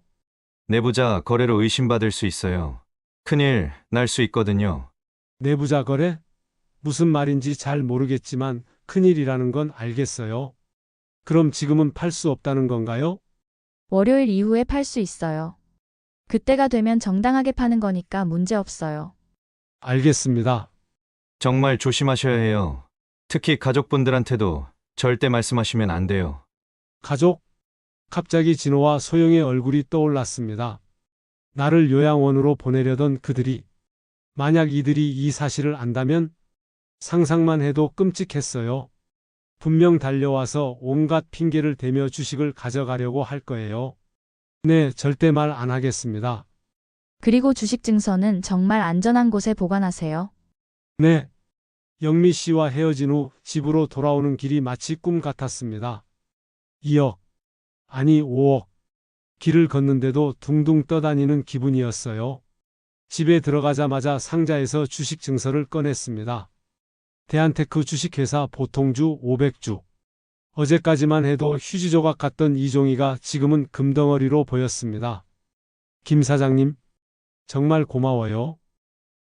내부자 거래로 의심받을 수 있어요. 큰일 날 수 있거든요. 내부자 거래? 무슨 말인지 잘 모르겠지만 큰일이라는 건 알겠어요. 그럼 지금은 팔 수 없다는 건가요? 월요일 이후에 팔 수 있어요. 그때가 되면 정당하게 파는 거니까 문제 없어요. 알겠습니다. 정말 조심하셔야 해요. 특히 가족분들한테도 절대 말씀하시면 안 돼요. 가족? 갑자기 진호와 소영의 얼굴이 떠올랐습니다. 나를 요양원으로 보내려던 그들이, 만약 이들이 이 사실을 안다면 상상만 해도 끔찍했어요. 분명 달려와서 온갖 핑계를 대며 주식을 가져가려고 할 거예요. 네, 절대 말 안 하겠습니다. 그리고 주식 증서는 정말 안전한 곳에 보관하세요. 네. 영미 씨와 헤어진 후 집으로 돌아오는 길이 마치 꿈 같았습니다. 2억, 아니 5억. 길을 걷는데도 둥둥 떠다니는 기분이었어요. 집에 들어가자마자 상자에서 주식 증서를 꺼냈습니다. 대한테크 주식회사 보통주 500주. 어제까지만 해도 휴지 조각 같던 이 종이가 지금은 금덩어리로 보였습니다. 김 사장님, 정말 고마워요.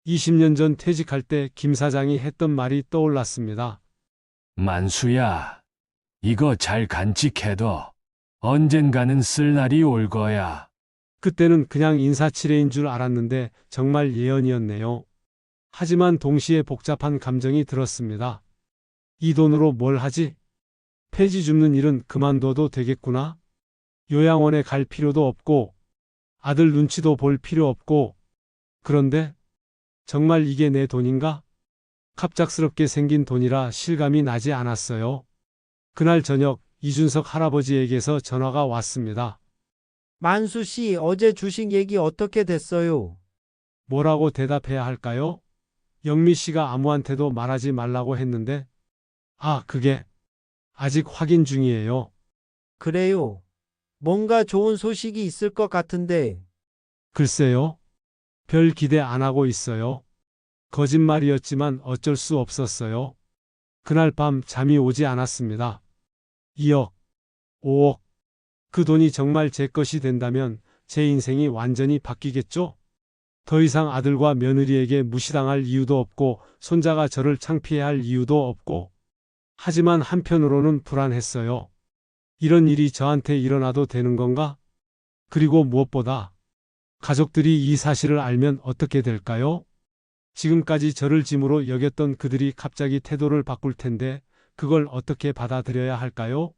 20년 전 퇴직할 때 김 사장이 했던 말이 떠올랐습니다. 만수야, 이거 잘 간직해둬. 언젠가는 쓸 날이 올 거야. 그때는 그냥 인사치레인 줄 알았는데 정말 예언이었네요. 하지만 동시에 복잡한 감정이 들었습니다. 이 돈으로 뭘 하지? 폐지 줍는 일은 그만둬도 되겠구나. 요양원에 갈 필요도 없고 아들 눈치도 볼 필요 없고. 그런데 정말 이게 내 돈인가? 갑작스럽게 생긴 돈이라 실감이 나지 않았어요. 그날 저녁 이준석 할아버지에게서 전화가 왔습니다. 만수 씨, 어제 주식 얘기 어떻게 됐어요? 뭐라고 대답해야 할까요? 영미 씨가 아무한테도 말하지 말라고 했는데, 그게 아직 확인 중이에요. 그래요. 뭔가 좋은 소식이 있을 것 같은데. 글쎄요. 별 기대 안 하고 있어요. 거짓말이었지만 어쩔 수 없었어요. 그날 밤 잠이 오지 않았습니다. 2억, 5억. 그 돈이 정말 제 것이 된다면 제 인생이 완전히 바뀌겠죠? 더 이상 아들과 며느리에게 무시당할 이유도 없고 손자가 저를 창피해야 할 이유도 없고. 하지만 한편으로는 불안했어요. 이런 일이 저한테 일어나도 되는 건가? 그리고 무엇보다 가족들이 이 사실을 알면 어떻게 될까요? 지금까지 저를 짐으로 여겼던 그들이 갑자기 태도를 바꿀 텐데 그걸 어떻게 받아들여야 할까요?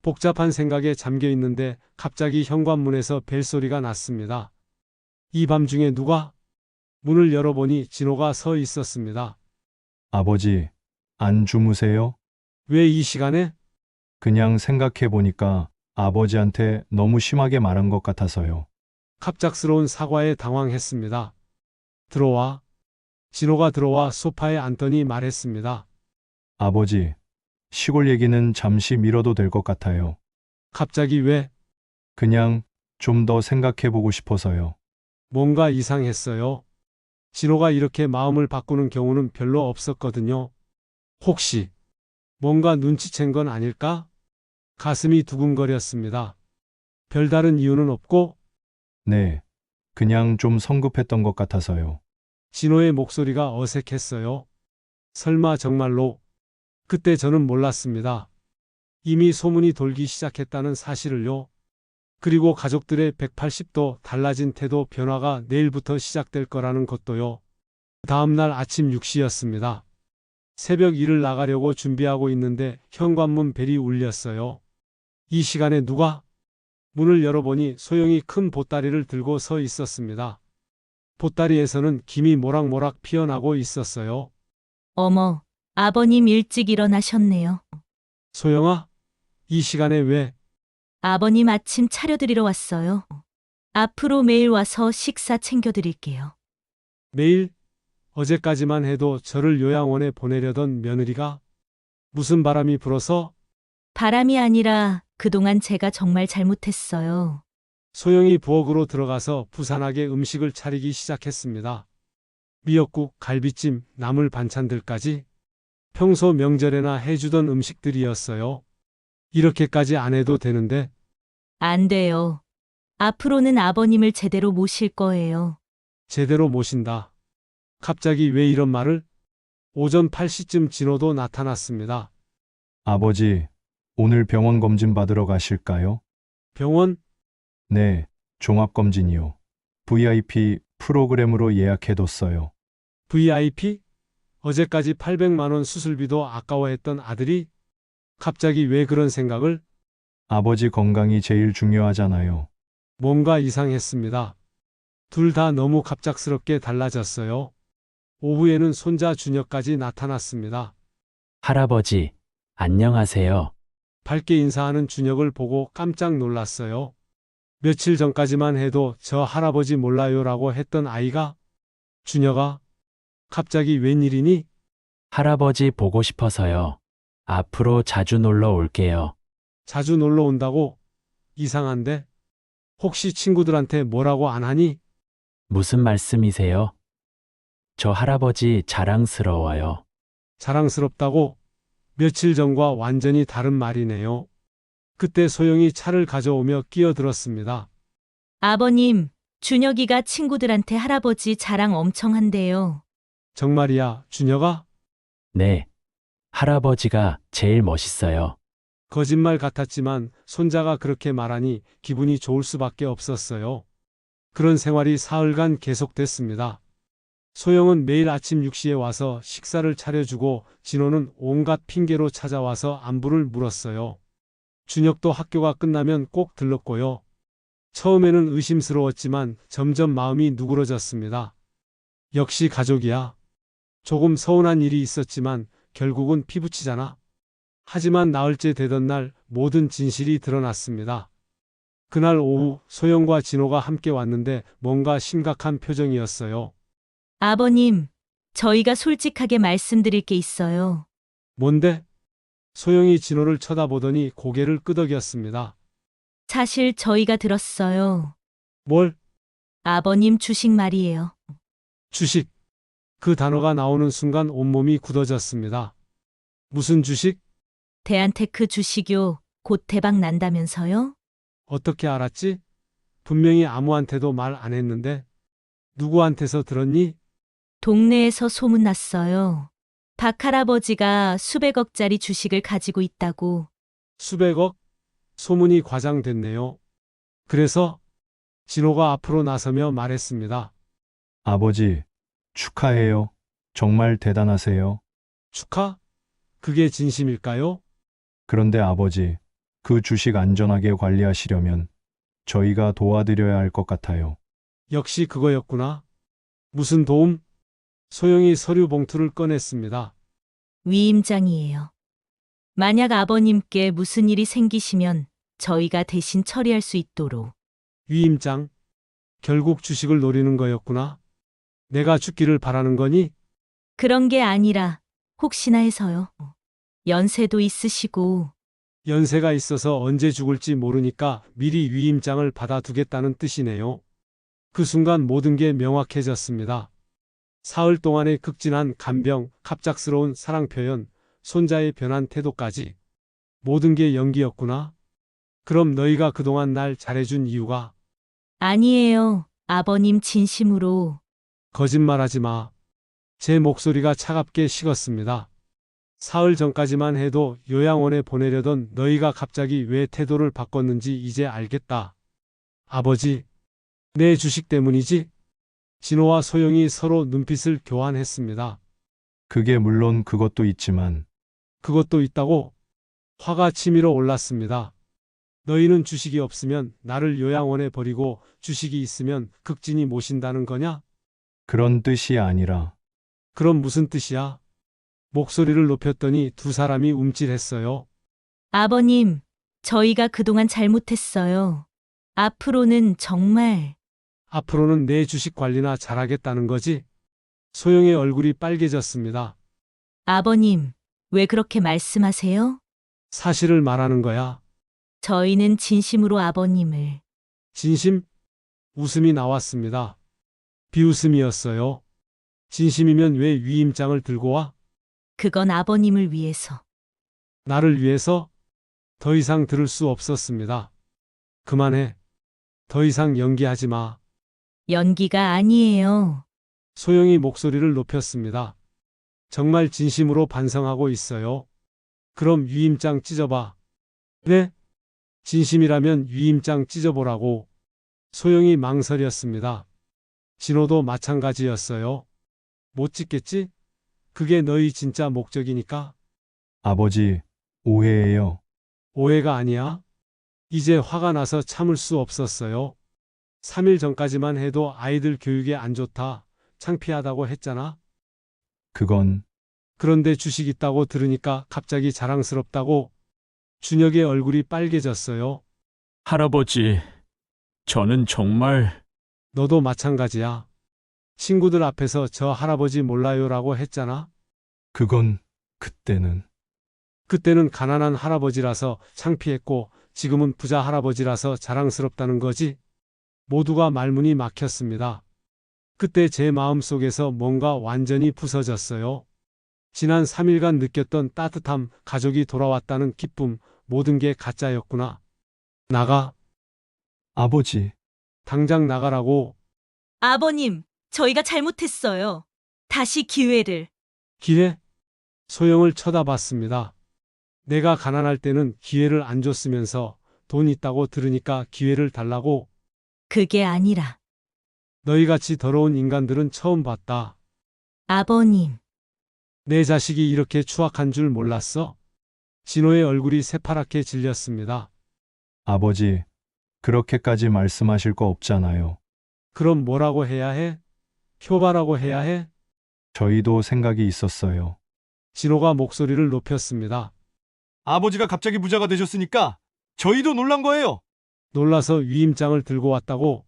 복잡한 생각에 잠겨 있는데 갑자기 현관문에서 벨소리가 났습니다. 이 밤중에 누가? 문을 열어보니 진호가 서 있었습니다. 아버지, 안 주무세요? 왜 이 시간에? 그냥 생각해 보니까 아버지한테 너무 심하게 말한 것 같아서요. 갑작스러운 사과에 당황했습니다. 들어와. 진호가 들어와 소파에 앉더니 말했습니다. 아버지, 시골 얘기는 잠시 미뤄도 될 것 같아요. 갑자기 왜? 그냥 좀 더 생각해 보고 싶어서요. 뭔가 이상했어요. 진호가 이렇게 마음을 바꾸는 경우는 별로 없었거든요. 혹시 뭔가 눈치챈 건 아닐까? 가슴이 두근거렸습니다. 별다른 이유는 없고 네, 그냥 좀 성급했던 것 같아서요. 진호의 목소리가 어색했어요. 설마 정말로? 그때 저는 몰랐습니다. 이미 소문이 돌기 시작했다는 사실을요. 그리고 가족들의 180도 달라진 태도 변화가 내일부터 시작될 거라는 것도요. 다음 날 아침 6시였습니다. 새벽 일을 나가려고 준비하고 있는데 현관문 벨이 울렸어요. 이 시간에 누가? 문을 열어보니 소영이 큰 보따리를 들고 서 있었습니다. 보따리에서는 김이 모락모락 피어나고 있었어요. 어머, 아버님 일찍 일어나셨네요. 소영아, 이 시간에 왜? 아버님 아침 차려드리러 왔어요. 앞으로 매일 와서 식사 챙겨드릴게요. 매일? 어제까지만 해도 저를 요양원에 보내려던 며느리가 무슨 바람이 불어서? 바람이 아니라 그동안 제가 정말 잘못했어요. 소영이 부엌으로 들어가서 부산하게 음식을 차리기 시작했습니다. 미역국, 갈비찜, 나물 반찬들까지 평소 명절에나 해주던 음식들이었어요. 이렇게까지 안 해도 되는데 안 돼요. 앞으로는 아버님을 제대로 모실 거예요. 제대로 모신다. 갑자기 왜 이런 말을? 오전 8시쯤 진호도 나타났습니다. 아버지, 오늘 병원 검진 받으러 가실까요? 병원? 네, 종합검진이요. VIP 프로그램으로 예약해뒀어요. VIP? 어제까지 800만 원 수술비도 아까워했던 아들이 갑자기 왜 그런 생각을? 아버지 건강이 제일 중요하잖아요. 뭔가 이상했습니다. 둘 다 너무 갑작스럽게 달라졌어요. 오후에는 손자 준혁까지 나타났습니다. 할아버지, 안녕하세요. 밝게 인사하는 준혁을 보고 깜짝 놀랐어요. 며칠 전까지만 해도 저 할아버지 몰라요라고 했던 아이가 준혁아, 갑자기 웬일이니? 할아버지 보고 싶어서요. 앞으로 자주 놀러 올게요. 자주 놀러 온다고? 이상한데? 혹시 친구들한테 뭐라고 안 하니? 무슨 말씀이세요? 저 할아버지 자랑스러워요. 자랑스럽다고? 며칠 전과 완전히 다른 말이네요. 그때 소영이 차를 가져오며 끼어들었습니다. 아버님, 준혁이가 친구들한테 할아버지 자랑 엄청 한대요. 정말이야, 준혁아? 네. 할아버지가 제일 멋있어요. 거짓말 같았지만 손자가 그렇게 말하니 기분이 좋을 수밖에 없었어요. 그런 생활이 사흘간 계속됐습니다. 소영은 매일 아침 6시에 와서 식사를 차려주고 진호는 온갖 핑계로 찾아와서 안부를 물었어요. 준혁도 학교가 끝나면 꼭 들렀고요. 처음에는 의심스러웠지만 점점 마음이 누그러졌습니다. 역시 가족이야. 조금 서운한 일이 있었지만 결국은 피부치잖아. 하지만 나흘째 되던 날 모든 진실이 드러났습니다. 그날 오후 소영과 진호가 함께 왔는데 뭔가 심각한 표정이었어요. 아버님, 저희가 솔직하게 말씀드릴 게 있어요. 뭔데? 소영이 진호를 쳐다보더니 고개를 끄덕였습니다. 사실 저희가 들었어요. 뭘? 아버님 주식 말이에요. 주식. 그 단어가 나오는 순간 온몸이 굳어졌습니다. 무슨 주식? 대한테크 주식요. 곧 대박 난다면서요? 어떻게 알았지? 분명히 아무한테도 말 안 했는데. 누구한테서 들었니? 동네에서 소문났어요. 박 할아버지가 수백억짜리 주식을 가지고 있다고. 수백억? 소문이 과장됐네요. 그래서 진호가 앞으로 나서며 말했습니다. 아버지, 축하해요. 정말 대단하세요. 축하? 그게 진심일까요? 그런데 아버지, 그 주식 안전하게 관리하시려면 저희가 도와드려야 할 것 같아요. 역시 그거였구나. 무슨 도움? 소영이 서류 봉투를 꺼냈습니다. 위임장이에요. 만약 아버님께 무슨 일이 생기시면 저희가 대신 처리할 수 있도록. 위임장. 결국 주식을 노리는 거였구나. 내가 죽기를 바라는 거니? 그런 게 아니라 혹시나 해서요. 연세도 있으시고 연세가 있어서 언제 죽을지 모르니까 미리 위임장을 받아두겠다는 뜻이네요. 그 순간 모든 게 명확해졌습니다. 사흘 동안의 극진한 간병, 갑작스러운 사랑 표현, 손자의 변한 태도까지 모든 게 연기였구나. 그럼 너희가 그동안 날 잘해준 이유가? 아니에요. 아버님 진심으로. 거짓말하지 마. 제 목소리가 차갑게 식었습니다. 사흘 전까지만 해도 요양원에 보내려던 너희가 갑자기 왜 태도를 바꿨는지 이제 알겠다. 아버지, 내 주식 때문이지? 진호와 소영이 서로 눈빛을 교환했습니다. 그게 물론 그것도 있지만 그것도 있다고? 화가 치밀어 올랐습니다. 너희는 주식이 없으면 나를 요양원에 버리고 주식이 있으면 극진히 모신다는 거냐? 그런 뜻이 아니라 그럼 무슨 뜻이야? 목소리를 높였더니 두 사람이 움찔했어요. 아버님, 저희가 그동안 잘못했어요. 앞으로는 정말 앞으로는 내 주식 관리나 잘하겠다는 거지? 소영의 얼굴이 빨개졌습니다. 아버님, 왜 그렇게 말씀하세요? 사실을 말하는 거야. 저희는 진심으로 아버님을. 진심? 웃음이 나왔습니다. 비웃음이었어요. 진심이면 왜 위임장을 들고 와? 그건 아버님을 위해서. 나를 위해서? 더 이상 들을 수 없었습니다. 그만해. 더 이상 연기하지 마. 연기가 아니에요. 소영이 목소리를 높였습니다. 정말 진심으로 반성하고 있어요. 그럼 위임장 찢어봐. 네? 진심이라면 위임장 찢어보라고. 소영이 망설였습니다. 진호도 마찬가지였어요. 못 찢겠지? 그게 너희 진짜 목적이니까. 아버지, 오해예요. 오해가 아니야. 이제 화가 나서 참을 수 없었어요. 3일 전까지만 해도 아이들 교육에 안 좋다, 창피하다고 했잖아. 그건 그런데 주식 있다고 들으니까 갑자기 자랑스럽다고. 준혁의 얼굴이 빨개졌어요. 할아버지, 저는 정말 너도 마찬가지야. 친구들 앞에서 저 할아버지 몰라요라고 했잖아. 그건 그때는 가난한 할아버지라서 창피했고 지금은 부자 할아버지라서 자랑스럽다는 거지. 모두가 말문이 막혔습니다. 그때 제 마음속에서 뭔가 완전히 부서졌어요. 지난 3일간 느꼈던 따뜻함, 가족이 돌아왔다는 기쁨, 모든 게 가짜였구나. 나가. 아버지, 당장 나가라고. 아버님, 저희가 잘못했어요. 다시 기회를. 기회? 소영을 쳐다봤습니다. 내가 가난할 때는 기회를 안 줬으면서 돈 있다고 들으니까 기회를 달라고. 그게 아니라. 너희같이 더러운 인간들은 처음 봤다. 아버님, 내 자식이 이렇게 추악한 줄 몰랐어? 진호의 얼굴이 새파랗게 질렸습니다. 아버지, 그렇게까지 말씀하실 거 없잖아요. 그럼 뭐라고 해야 해? 효바라고 해야 해? 저희도 생각이 있었어요. 진호가 목소리를 높였습니다. 아버지가 갑자기 부자가 되셨으니까 저희도 놀란 거예요. 놀라서 위임장을 들고 왔다고.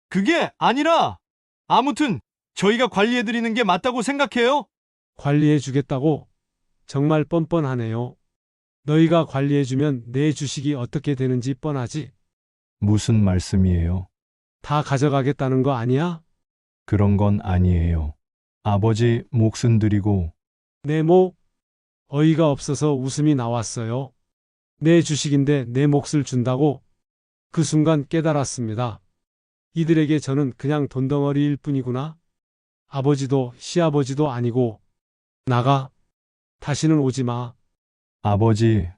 그게 아니라 아무튼 저희가 관리해드리는 게 맞다고 생각해요. 관리해 주겠다고? 정말 뻔뻔하네요. 너희가 관리해주면 내 주식이 어떻게 되는지 뻔하지. 무슨 말씀이에요? 다 가져가겠다는 거 아니야? 그런 건 아니에요. 아버지 목숨 드리고 내 목? 어이가 없어서 웃음이 나왔어요. 내 주식인데 내 몫을 준다고? 그 순간 깨달았습니다. 이들에게 저는 그냥 돈덩어리일 뿐이구나. 아버지도 시아버지도 아니고. 나가. 다시는 오지 마. 아버지,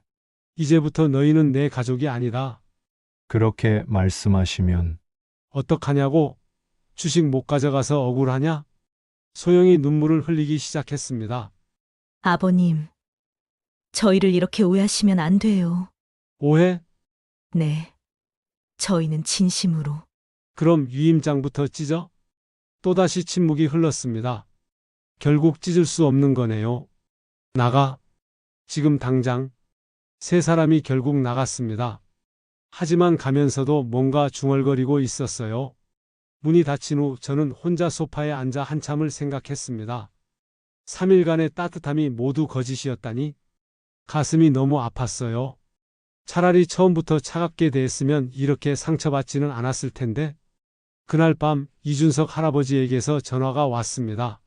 이제부터 너희는 내 가족이 아니다. 그렇게 말씀하시면 어떡하냐고? 주식 못 가져가서 억울하냐? 소영이 눈물을 흘리기 시작했습니다. 아버님, 저희를 이렇게 오해하시면 안 돼요. 오해? 네. 저희는 진심으로. 그럼 위임장부터 찢어? 또다시 침묵이 흘렀습니다. 결국 찢을 수 없는 거네요. 나가. 지금 당장. 세 사람이 결국 나갔습니다. 하지만 가면서도 뭔가 중얼거리고 있었어요. 문이 닫힌 후 저는 혼자 소파에 앉아 한참을 생각했습니다. 3일간의 따뜻함이 모두 거짓이었다니 가슴이 너무 아팠어요. 차라리 처음부터 차갑게 대했으면 이렇게 상처받지는 않았을 텐데. 그날 밤 이준석 할아버지에게서 전화가 왔습니다.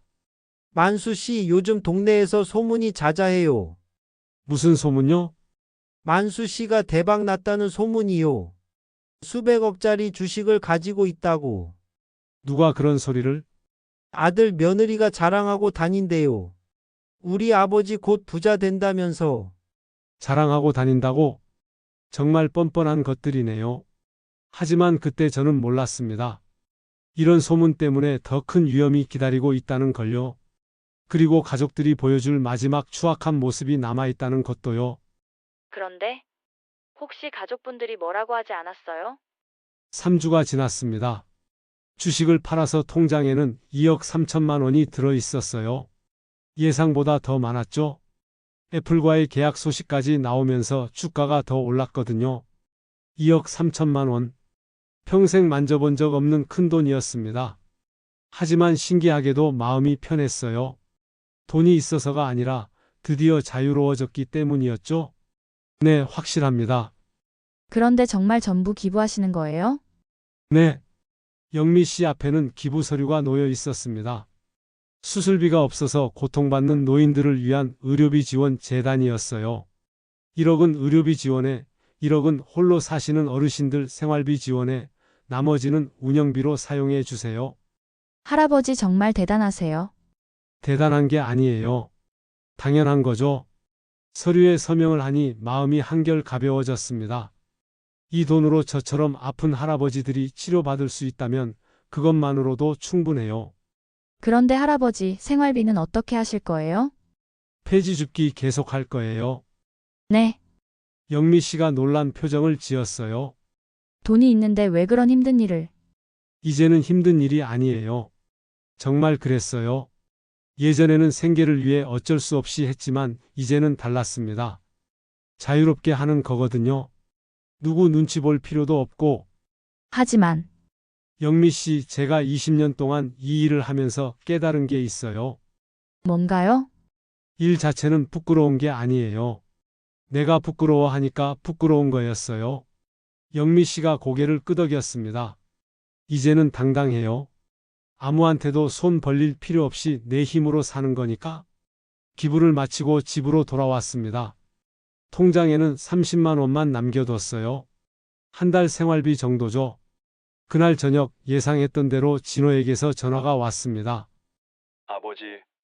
만수 씨, 요즘 동네에서 소문이 자자해요. 무슨 소문요? 만수 씨가 대박 났다는 소문이요. 수백억짜리 주식을 가지고 있다고. 누가 그런 소리를? 아들 며느리가 자랑하고 다닌대요. 우리 아버지 곧 부자 된다면서. 자랑하고 다닌다고? 정말 뻔뻔한 것들이네요. 하지만 그때 저는 몰랐습니다. 이런 소문 때문에 더 큰 위험이 기다리고 있다는 걸요. 그리고 가족들이 보여줄 마지막 추악한 모습이 남아있다는 것도요. 그런데 혹시 가족분들이 뭐라고 하지 않았어요? 3주가 지났습니다. 주식을 팔아서 통장에는 2억 3천만 원이 들어있었어요. 예상보다 더 많았죠? 애플과의 계약 소식까지 나오면서 주가가 더 올랐거든요. 2억 3천만 원. 평생 만져본 적 없는 큰 돈이었습니다. 하지만 신기하게도 마음이 편했어요. 돈이 있어서가 아니라 드디어 자유로워졌기 때문이었죠. 네, 확실합니다. 그런데 정말 전부 기부하시는 거예요? 네. 영미 씨 앞에는 기부 서류가 놓여 있었습니다. 수술비가 없어서 고통받는 노인들을 위한 의료비 지원 재단이었어요. 1억은 의료비 지원에, 1억은 홀로 사시는 어르신들 생활비 지원에, 나머지는 운영비로 사용해 주세요. 할아버지 정말 대단하세요. 대단한 게 아니에요. 당연한 거죠. 서류에 서명을 하니 마음이 한결 가벼워졌습니다. 이 돈으로 저처럼 아픈 할아버지들이 치료받을 수 있다면 그것만으로도 충분해요. 그런데 할아버지 생활비는 어떻게 하실 거예요? 폐지 줍기 계속할 거예요. 네. 영미 씨가 놀란 표정을 지었어요. 돈이 있는데 왜 그런 힘든 일을? 이제는 힘든 일이 아니에요. 정말 그랬어요. 예전에는 생계를 위해 어쩔 수 없이 했지만 이제는 달랐습니다. 자유롭게 하는 거거든요. 누구 눈치 볼 필요도 없고. 하지만 영미 씨, 제가 20년 동안 이 일을 하면서 깨달은 게 있어요. 뭔가요? 일 자체는 부끄러운 게 아니에요. 내가 부끄러워하니까 부끄러운 거였어요. 영미 씨가 고개를 끄덕였습니다. 이제는 당당해요. 아무한테도 손 벌릴 필요 없이 내 힘으로 사는 거니까. 기부를 마치고 집으로 돌아왔습니다. 통장에는 30만 원만 남겨뒀어요. 한 달 생활비 정도죠. 그날 저녁 예상했던 대로 진호에게서 전화가 왔습니다. 아버지,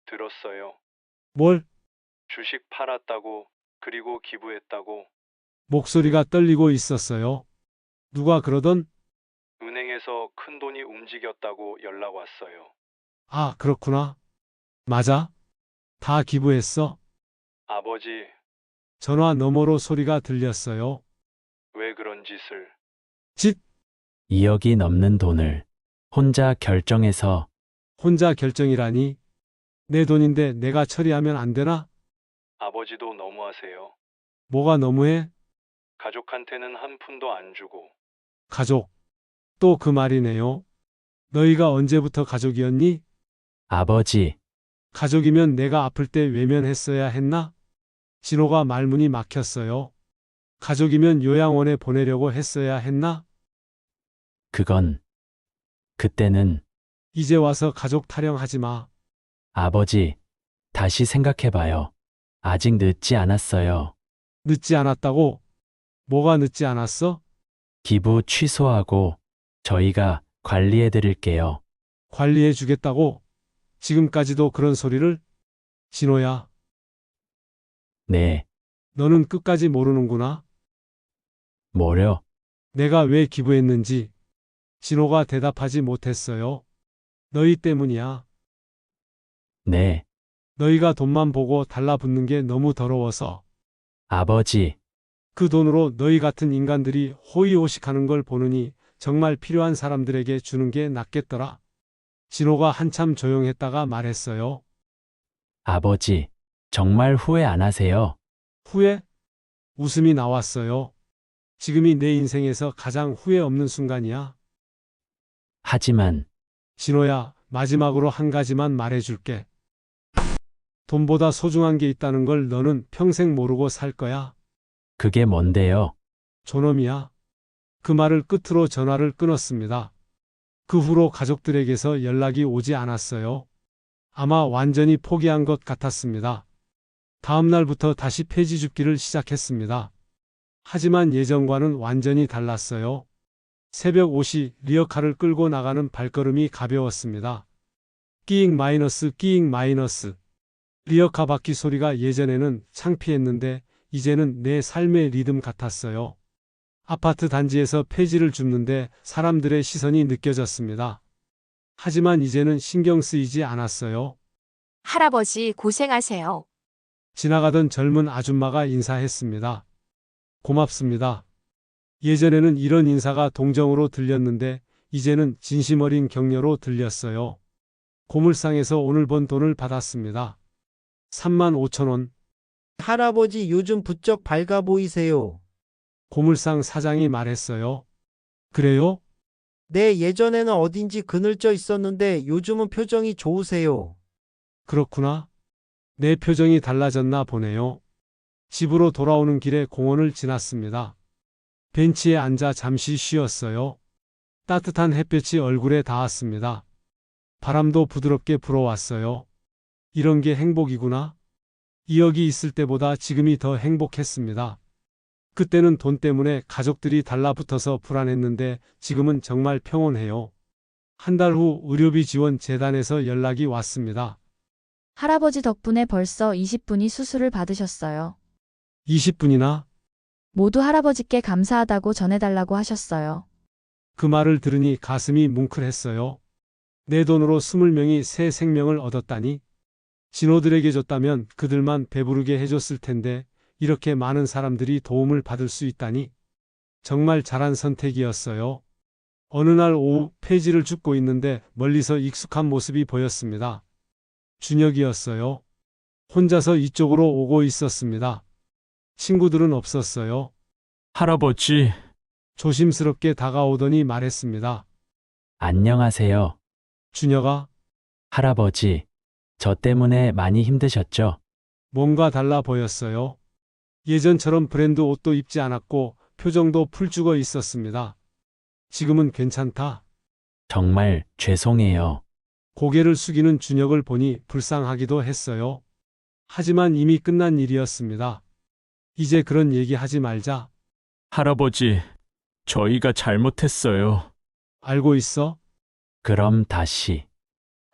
들었어요. 뭘? 주식 팔았다고, 그리고 기부했다고. 목소리가 떨리고 있었어요. 누가 그러던? 은행에서 큰 돈이 움직였다고 연락 왔어요. 아, 그렇구나. 맞아? 다 기부했어? 아버지, 전화 너머로 소리가 들렸어요. 왜 그런 짓을? 짓! 2억이 넘는 돈을 혼자 결정해서 혼자 결정이라니? 내 돈인데 내가 처리하면 안 되나? 아버지도 너무하세요. 뭐가 너무해? 가족한테는 한 푼도 안 주고. 가족. 또 그 말이네요. 너희가 언제부터 가족이었니? 아버지, 가족이면 내가 아플 때 외면했어야 했나? 진호가 말문이 막혔어요. 가족이면 요양원에 보내려고 했어야 했나? 그때는 이제 와서 가족 타령하지 마. 아버지, 다시 생각해봐요. 아직 늦지 않았어요. 늦지 않았다고? 뭐가 늦지 않았어? 기부 취소하고 저희가 관리해드릴게요. 관리해 주겠다고? 지금까지도 그런 소리를? 진호야, 네, 너는 끝까지 모르는구나. 뭐려? 내가 왜 기부했는지. 진호가 대답하지 못했어요. 너희 때문이야. 네, 너희가 돈만 보고 달라붙는 게 너무 더러워서. 아버지, 그 돈으로 너희 같은 인간들이 호의호식하는 걸 보느니 정말 필요한 사람들에게 주는 게 낫겠더라. 진호가 한참 조용했다가 말했어요. 아버지, 정말 후회 안 하세요? 후회? 웃음이 나왔어요. 지금이 내 인생에서 가장 후회 없는 순간이야. 하지만, 진호야, 마지막으로 한 가지만 말해줄게. 돈보다 소중한 게 있다는 걸 너는 평생 모르고 살 거야. 그게 뭔데요? 존엄이야. 그 말을 끝으로 전화를 끊었습니다. 그 후로 가족들에게서 연락이 오지 않았어요. 아마 완전히 포기한 것 같았습니다. 다음 날부터 다시 폐지 줍기를 시작했습니다. 하지만 예전과는 완전히 달랐어요. 새벽 5시 리어카를 끌고 나가는 발걸음이 가벼웠습니다. 끼잉 마이너스 끼잉 마이너스. 리어카 바퀴 소리가 예전에는 창피했는데 이제는 내 삶의 리듬 같았어요. 아파트 단지에서 폐지를 줍는데 사람들의 시선이 느껴졌습니다. 하지만 이제는 신경 쓰이지 않았어요. 할아버지 고생하세요. 지나가던 젊은 아줌마가 인사했습니다. 고맙습니다. 예전에는 이런 인사가 동정으로 들렸는데 이제는 진심 어린 격려로 들렸어요. 고물상에서 오늘 번 돈을 받았습니다. 35,000원. 할아버지 요즘 부쩍 밝아 보이세요. 고물상 사장이 말했어요. 그래요? 네, 예전에는 어딘지 그늘져 있었는데 요즘은 표정이 좋으세요. 그렇구나. 내 표정이 달라졌나 보네요. 집으로 돌아오는 길에 공원을 지났습니다. 벤치에 앉아 잠시 쉬었어요. 따뜻한 햇볕이 얼굴에 닿았습니다. 바람도 부드럽게 불어왔어요. 이런 게 행복이구나. 2억이 있을 때보다 지금이 더 행복했습니다. 그때는 돈 때문에 가족들이 달라붙어서 불안했는데 지금은 정말 평온해요. 한 달 후 의료비 지원 재단에서 연락이 왔습니다. 할아버지 덕분에 벌써 20분이 수술을 받으셨어요. 20분이나? 모두 할아버지께 감사하다고 전해달라고 하셨어요. 그 말을 들으니 가슴이 뭉클했어요. 내 돈으로 20명이 새 생명을 얻었다니? 진호들에게 줬다면 그들만 배부르게 해줬을 텐데 이렇게 많은 사람들이 도움을 받을 수 있다니? 정말 잘한 선택이었어요. 어느 날 오후 폐지를 줍고 있는데 멀리서 익숙한 모습이 보였습니다. 준혁이었어요. 혼자서 이쪽으로 오고 있었습니다. 친구들은 없었어요. 할아버지, 조심스럽게 다가오더니 말했습니다. 안녕하세요. 준혁아, 할아버지, 저 때문에 많이 힘드셨죠? 뭔가 달라 보였어요. 예전처럼 브랜드 옷도 입지 않았고 표정도 풀죽어 있었습니다. 지금은 괜찮다. 정말 죄송해요. 고개를 숙이는 준혁을 보니 불쌍하기도 했어요. 하지만 이미 끝난 일이었습니다. 이제 그런 얘기 하지 말자. 할아버지, 저희가 잘못했어요. 알고 있어? 그럼 다시.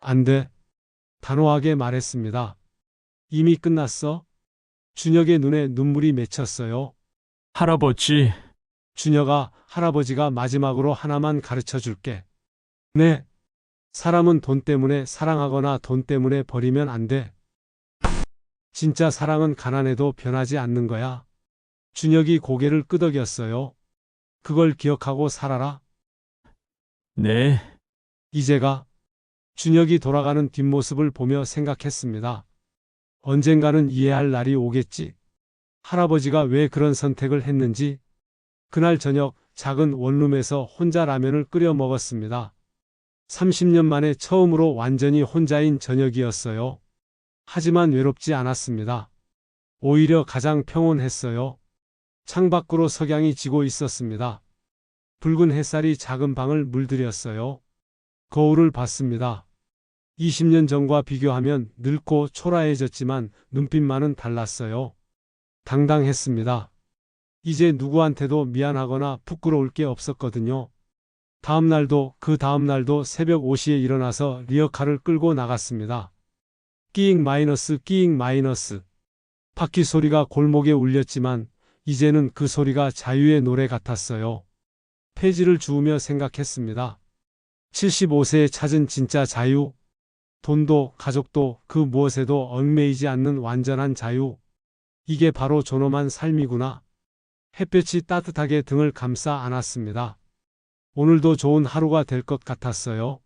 안 돼. 단호하게 말했습니다. 이미 끝났어? 준혁의 눈에 눈물이 맺혔어요. 할아버지, 준혁아, 할아버지가 마지막으로 하나만 가르쳐 줄게. 네. 사람은 돈 때문에 사랑하거나 돈 때문에 버리면 안 돼. 진짜 사랑은 가난해도 변하지 않는 거야. 준혁이 고개를 끄덕였어요. 그걸 기억하고 살아라. 네, 이제가 준혁이 돌아가는 뒷모습을 보며 생각했습니다. 언젠가는 이해할 날이 오겠지. 할아버지가 왜 그런 선택을 했는지. 그날 저녁 작은 원룸에서 혼자 라면을 끓여 먹었습니다. 30년 만에 처음으로 완전히 혼자인 저녁이었어요. 하지만 외롭지 않았습니다. 오히려 가장 평온했어요. 창밖으로 석양이 지고 있었습니다. 붉은 햇살이 작은 방을 물들였어요. 거울을 봤습니다. 20년 전과 비교하면 늙고 초라해졌지만 눈빛만은 달랐어요. 당당했습니다. 이제 누구한테도 미안하거나 부끄러울 게 없었거든요. 다음 날도 그 다음 날도 새벽 5시에 일어나서 리어카를 끌고 나갔습니다. 끼잉 마이너스 끼잉 마이너스. 바퀴 소리가 골목에 울렸지만 이제는 그 소리가 자유의 노래 같았어요. 폐지를 주우며 생각했습니다. 75세에 찾은 진짜 자유. 돈도 가족도 그 무엇에도 얽매이지 않는 완전한 자유. 이게 바로 존엄한 삶이구나. 햇볕이 따뜻하게 등을 감싸 안았습니다. 오늘도 좋은 하루가 될 것 같았어요.